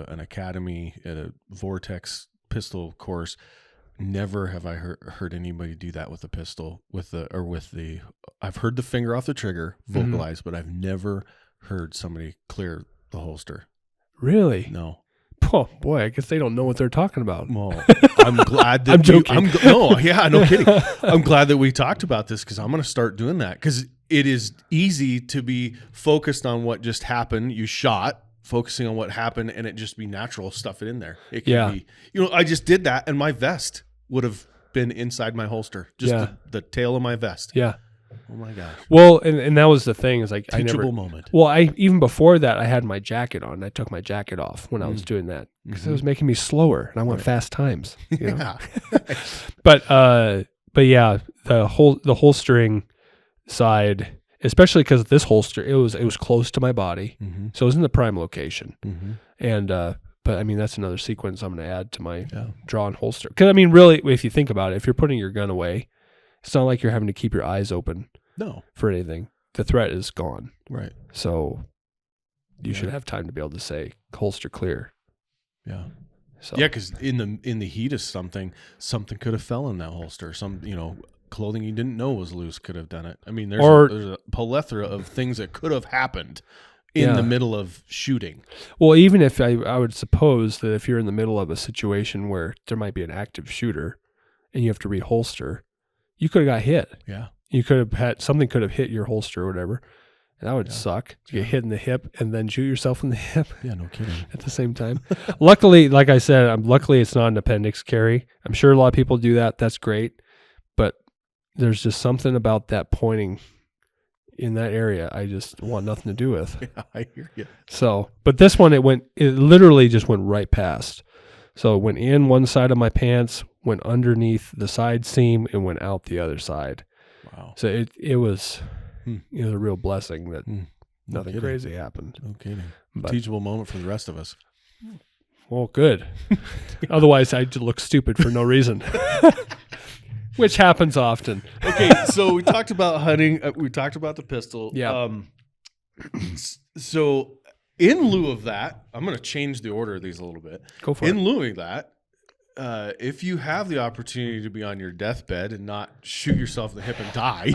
an academy at a Vortex pistol course. Never have I heard anybody do that with a pistol I've heard the finger off the trigger vocalized, but I've never heard somebody clear the holster. Really? No. Oh boy, I guess they don't know what they're talking about. Well, I'm glad that I'm joking. No kidding. I'm glad that we talked about this because I'm going to start doing that because it is easy to be focused on what just happened. You shot, focusing on what happened, and it just be natural. Stuff it in there. It can be. I just did that, and my vest would have been inside my holster, just the tail of my vest. Yeah. Oh my gosh. Well, and that was the thing is like teachable moment. Well, even before that, I had my jacket on. I took my jacket off when I was doing that because it was making me slower, and I want fast times. Yeah. But yeah, the holstering side, especially because this holster, it was close to my body, so it was in the prime location, and. But I mean, that's another sequence I'm going to add to my drawn holster. Because I mean, really, if you think about it, if you're putting your gun away, it's not like you're having to keep your eyes open. No, for anything. The threat is gone. Right. So you should have time to be able to say holster clear. Yeah. So because in the heat of something could have fell in that holster. Some clothing you didn't know was loose could have done it. I mean, there's a plethora of things that could have happened in the middle of shooting. Well, even if I would suppose that if you're in the middle of a situation where there might be an active shooter and you have to reholster, you could have got hit. Yeah. You could have had something could have hit your holster or whatever. And that would suck. You get hit in the hip and then shoot yourself in the hip. Yeah, no kidding. At the same time. Luckily, like I said, luckily it's not an appendix carry. I'm sure a lot of people do that. That's great. But there's just something about that pointing in that area I just want nothing to do with. Yeah, I hear you. So, but this one, it literally just went right past. So it went in one side of my pants, went underneath the side seam, and went out the other side. Wow. So it was a real blessing that nothing crazy happened. No kidding. But, teachable moment for the rest of us. Well, good. Otherwise, I'd look stupid for no reason, which happens often. Okay, so we talked about hunting. We talked about the pistol. Yeah. So in lieu of that, I'm going to change the order of these a little bit. Go for it. In lieu of that, if you have the opportunity to be on your deathbed and not shoot yourself in the hip and die,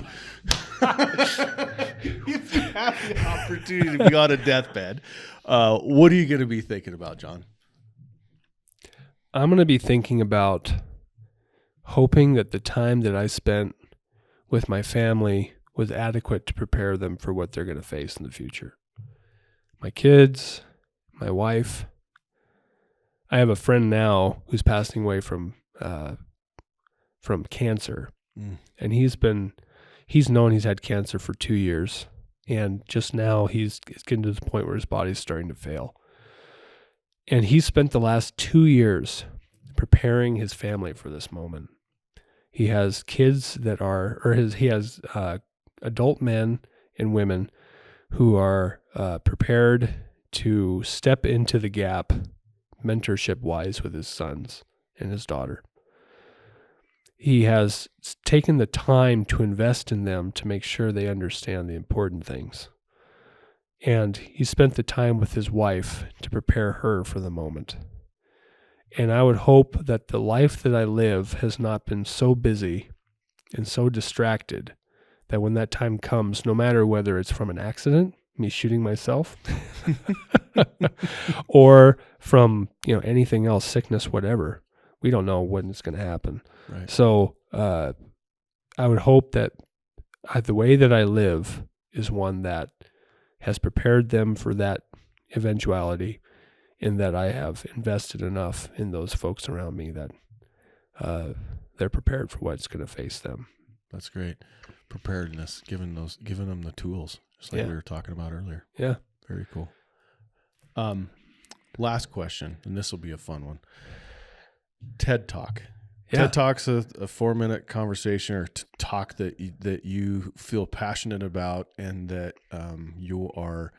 if you have the opportunity to be on a deathbed, what are you going to be thinking about, John? I'm going to be thinking about hoping that the time that I spent with my family was adequate to prepare them for what they're going to face in the future. My kids, my wife. I have a friend now who's passing away from cancer, and he's known he's had cancer for 2 years, and just now he's getting to the point where his body's starting to fail. And he spent the last 2 years preparing his family for this moment. He has kids he has adult men and women who are prepared to step into the gap mentorship-wise with his sons and his daughter. He has taken the time to invest in them to make sure they understand the important things. And he spent the time with his wife to prepare her for the moment. And I would hope that the life that I live has not been so busy and so distracted that when that time comes, no matter whether it's from an accident, me shooting myself, or from anything else, sickness, whatever, we don't know when it's going to happen. Right. So I would hope that the way that I live is one that has prepared them for that eventuality, in that I have invested enough in those folks around me that they're prepared for what's going to face them. That's great. Preparedness, giving them the tools, just like we were talking about earlier. Yeah. Very cool. Last question, and this will be a fun one. TED Talk. Yeah. TED Talk's a 4-minute conversation or talk that you feel passionate about and that you are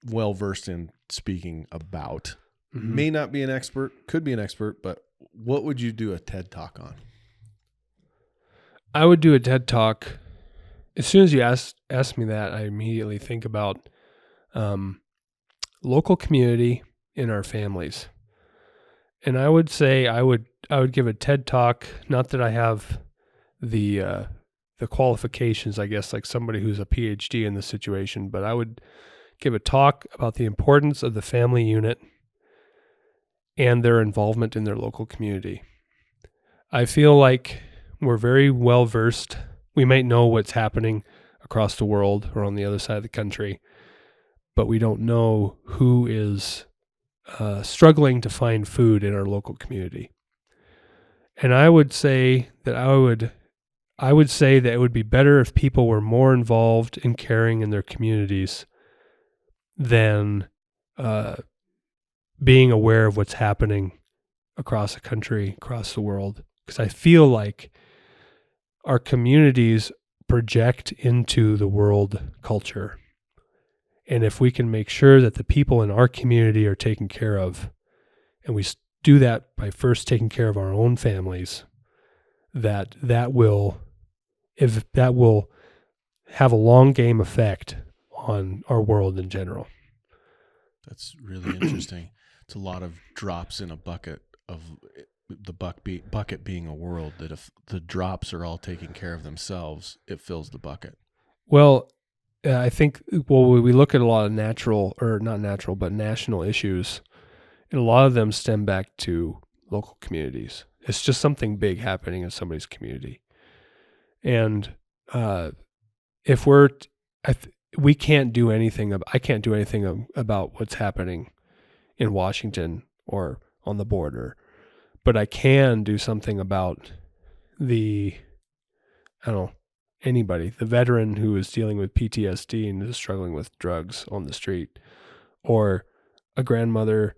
well versed in speaking about. Mm-hmm. May not be an expert, could be an expert, but what would you do a TED Talk on? I would do a TED Talk. As soon as you ask me that, I immediately think about local community in our families. And I would say I would give a TED Talk, not that I have the qualifications, I guess, like somebody who's a PhD in this situation, but I would give a talk about the importance of the family unit and their involvement in their local community. I feel like we're very well versed. We might know what's happening across the world or on the other side of the country, but we don't know who is struggling to find food in our local community. And I would say that it would be better if people were more involved in caring in their communities than being aware of what's happening across the country, across the world. Because I feel like our communities project into the world culture. And if we can make sure that the people in our community are taken care of, and we do that by first taking care of our own families, that will have a long game effect on our world in general. That's really interesting. It's a lot of drops in a bucket, of the bucket being a world, that if the drops are all taking care of themselves, it fills the bucket. Well, I think, we look at a lot of national issues, and a lot of them stem back to local communities. It's just something big happening in somebody's community. And if we can't do anything, I can't do anything about what's happening in Washington or on the border, but I can do something about anybody, the veteran who is dealing with PTSD and is struggling with drugs on the street, or a grandmother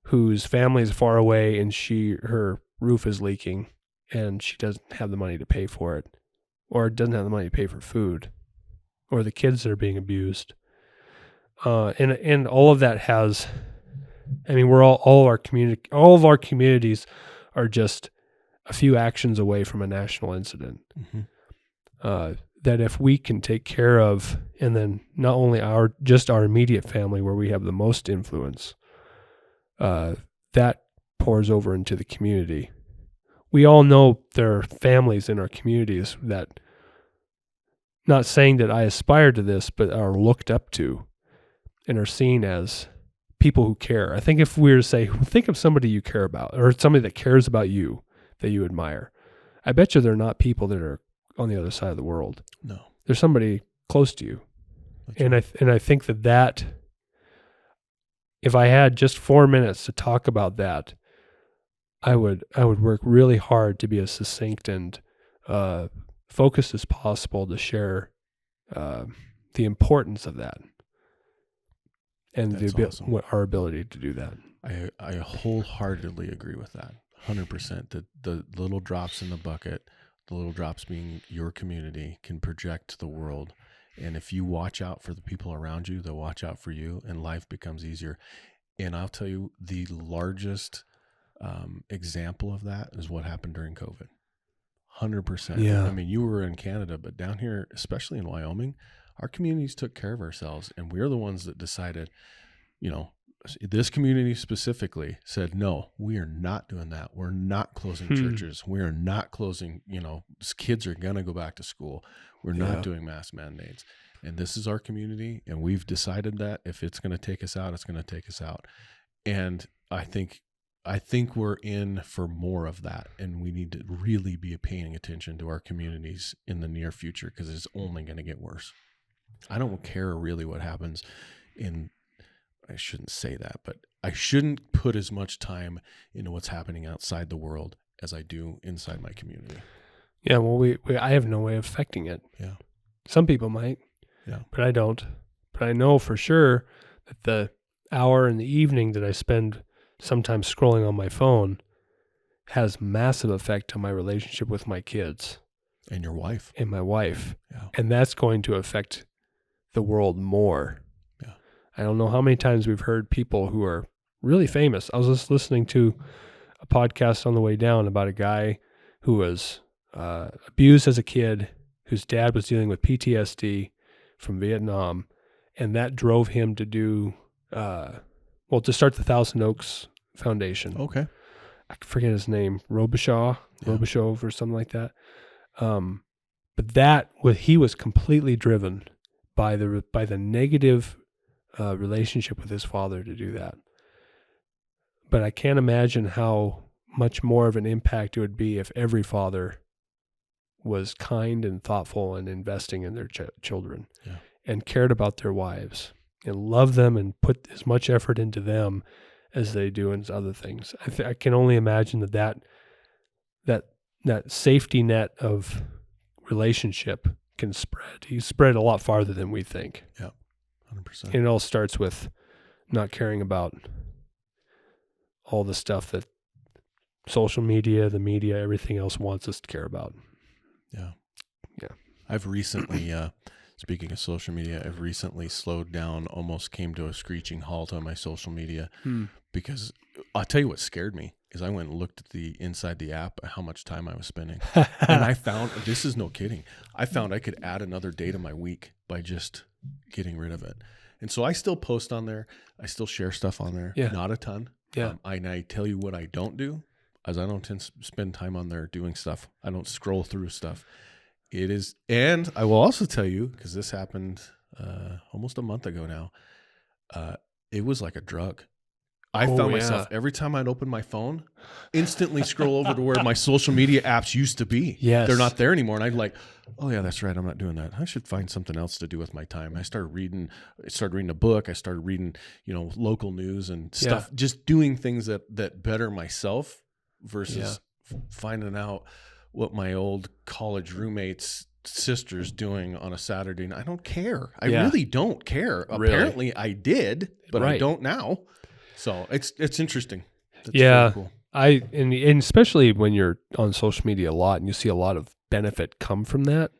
whose family is far away and her roof is leaking and she doesn't have the money to pay for it, or doesn't have the money to pay for food, or the kids that are being abused. And all of that has, I mean, all of our communities are just a few actions away from a national incident. That if we can take care of, and then not only our immediate family where we have the most influence, that pours over into the community. We all know there are families in our communities that, not saying that I aspire to this, but are looked up to and are seen as people who care. I think if we were to say, think of somebody you care about, or somebody that cares about you, that you admire, I bet you they're not people that are on the other side of the world. No. There's somebody close to you. That's right. And I think that if I had just 4 minutes to talk about that, I would work really hard to be as succinct and focused as possible to share the importance of that and awesome. Our ability to do that. I wholeheartedly agree with that. 100%. The little drops in the bucket, the little drops being your community, can project to the world. And if you watch out for the people around you, they'll watch out for you, and life becomes easier. And I'll tell you, the largest example of that is what happened during COVID. 100%. Yeah. I mean, you were in Canada, but down here, especially in Wyoming, our communities took care of ourselves, and we're the ones that decided, this community specifically said, no, we are not doing that. We're not closing churches. We are not closing, kids are going to go back to school. We're not doing mass mandates. And this is our community, and we've decided that if it's going to take us out, it's going to take us out. And I think we're in for more of that, and we need to really be paying attention to our communities in the near future, because it's only going to get worse. I don't care really what happens I shouldn't say that, but I shouldn't put as much time into what's happening outside the world as I do inside my community. Yeah, well, I have no way of affecting it. Yeah. Some people might, but I don't. But I know for sure that the hour in the evening that I spend sometimes scrolling on my phone has massive effect on my relationship with my kids. And your wife. And my wife. Yeah. And that's going to affect the world more. Yeah. I don't know how many times we've heard people who are really famous. I was just listening to a podcast on the way down about a guy who was abused as a kid, whose dad was dealing with PTSD from Vietnam, and that drove him to do, to start the Thousand Oaks Foundation. Okay. I forget his name, Robichaud or something like that. But he was completely driven by the negative relationship with his father to do that. But I can't imagine how much more of an impact it would be if every father was kind and thoughtful and investing in their children and cared about their wives and loved them and put as much effort into them as they do in other things. I can only imagine that safety net of relationship can spread. He spread a lot farther than we think. Yeah, 100%. And it all starts with not caring about all the stuff that social media, the media, everything else wants us to care about. Yeah. Yeah. I've recently, speaking of social media, I've recently slowed down, almost came to a screeching halt on my social media because I'll tell you what scared me is I went and looked at inside the app how much time I was spending. And I found, this is no kidding, I found I could add another day to my week by just getting rid of it. And so I still post on there. I still share stuff on there. Yeah. Not a ton. Yeah. And I tell you what I don't do, as I don't tend to spend time on there doing stuff. I don't scroll through stuff. It is, and I will also tell you, because this happened almost a month ago now, it was like a drug. I found myself every time I'd open my phone, instantly scroll over to where my social media apps used to be. Yes. They're not there anymore. And I'd like, oh yeah, that's right. I'm not doing that. I should find something else to do with my time. I started reading a book. I started reading, local news and stuff, just doing things that better myself versus finding out what my old college roommates' sister's doing on a Saturday. And I don't care. I really don't care. Really? Apparently I did, but I don't now. So it's interesting. That's really cool. And especially when you're on social media a lot and you see a lot of benefit come from that,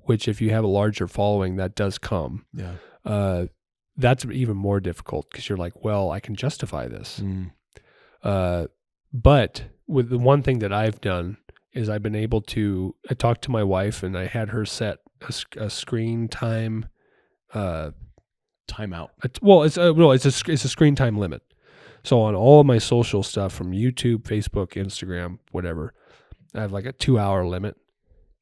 which if you have a larger following, that does come. Yeah. That's even more difficult because you're like, well, I can justify this. But with the one thing that I've done is I've been able to, I talked to my wife and I had her set a screen time, timeout. It's a screen time limit. So on all of my social stuff from YouTube, Facebook, Instagram, whatever, I have like a 2-hour limit,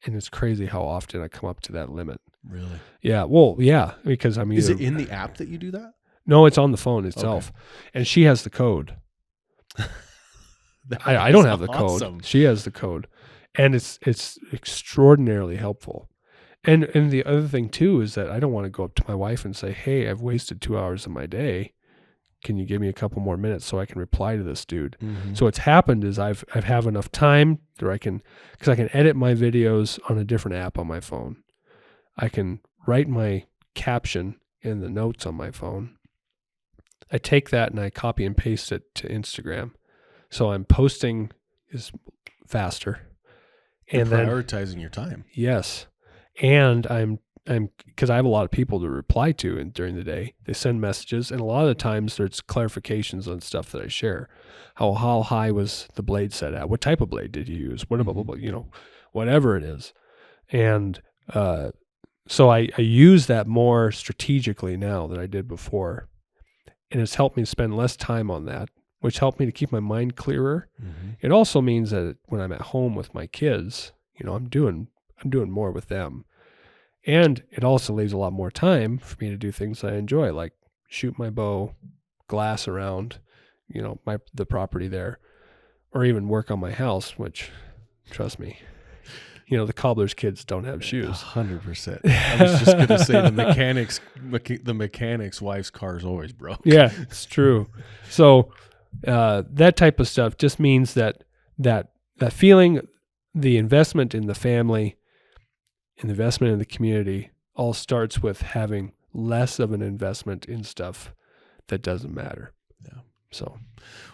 and it's crazy how often I come up to that limit. Really? Yeah. Well, yeah, because is it in the app that you do that? No, it's on the phone itself, and she has the code. I don't have the code. She has the code, and it's extraordinarily helpful. And the other thing too is that I don't want to go up to my wife and say, "Hey, I've wasted 2 hours of my day. Can you give me a couple more minutes so I can reply to this dude?" Mm-hmm. So what's happened is I've have enough time where I can edit my videos on a different app on my phone. I can write my caption in the notes on my phone. I take that and I copy and paste it to Instagram. So I'm posting is faster. And prioritizing your time. Yes. And I'm because I have a lot of people to reply to during the day. They send messages, and a lot of the times there's clarifications on stuff that I share. How high was the blade set at? What type of blade did you use? What about, whatever it is. And so I use that more strategically now than I did before. And it's helped me spend less time on that, which helped me to keep my mind clearer. Mm-hmm. It also means that when I'm at home with my kids, I'm doing more with them. And it also leaves a lot more time for me to do things I enjoy, like shoot my bow, glass around, the property there, or even work on my house, which, trust me, the cobbler's kids don't have shoes. 100%. I was just going to say the mechanic's wife's car is always broke. Yeah, it's true. So that type of stuff just means that feeling, the investment in the family, and the investment in the community all starts with having less of an investment in stuff that doesn't matter. Yeah. So,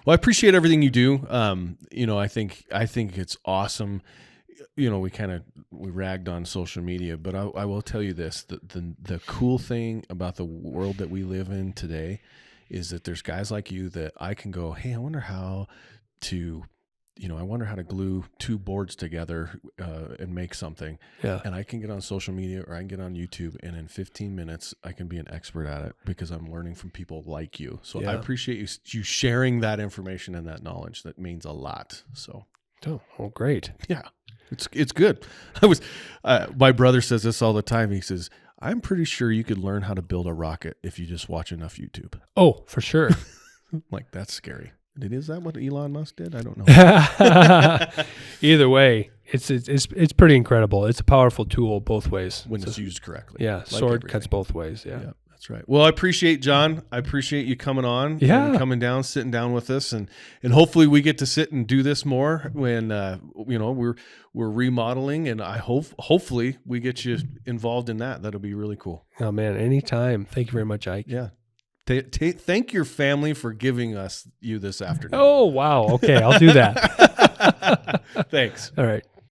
well, I appreciate everything you do. I think it's awesome. We ragged on social media, but I will tell you this: the cool thing about the world that we live in today is that there's guys like you that I can go, hey, I wonder how to glue two boards together and make something. Yeah. And I can get on social media or I can get on YouTube, and in 15 minutes I can be an expert at it because I'm learning from people like you. So I appreciate you sharing that information and that knowledge. That means a lot. So. Oh, well, great. Yeah, it's good. My brother says this all the time. He says, I'm pretty sure you could learn how to build a rocket if you just watch enough YouTube. Oh, for sure. Like, that's scary. Is that what Elon Musk did? I don't know. Either way, it's pretty incredible. It's a powerful tool both ways when it's used correctly. Yeah, like sword everything. Cuts both ways. Yeah, that's right. Well, I appreciate John. I appreciate you coming on. And coming down, sitting down with us, and hopefully we get to sit and do this more when we're remodeling, and I hopefully we get you involved in that. That'll be really cool. Oh man, anytime. Thank you very much, Ike. Yeah. Thank your family for giving us you this afternoon. Oh, wow. Okay, I'll do that. Thanks. All right.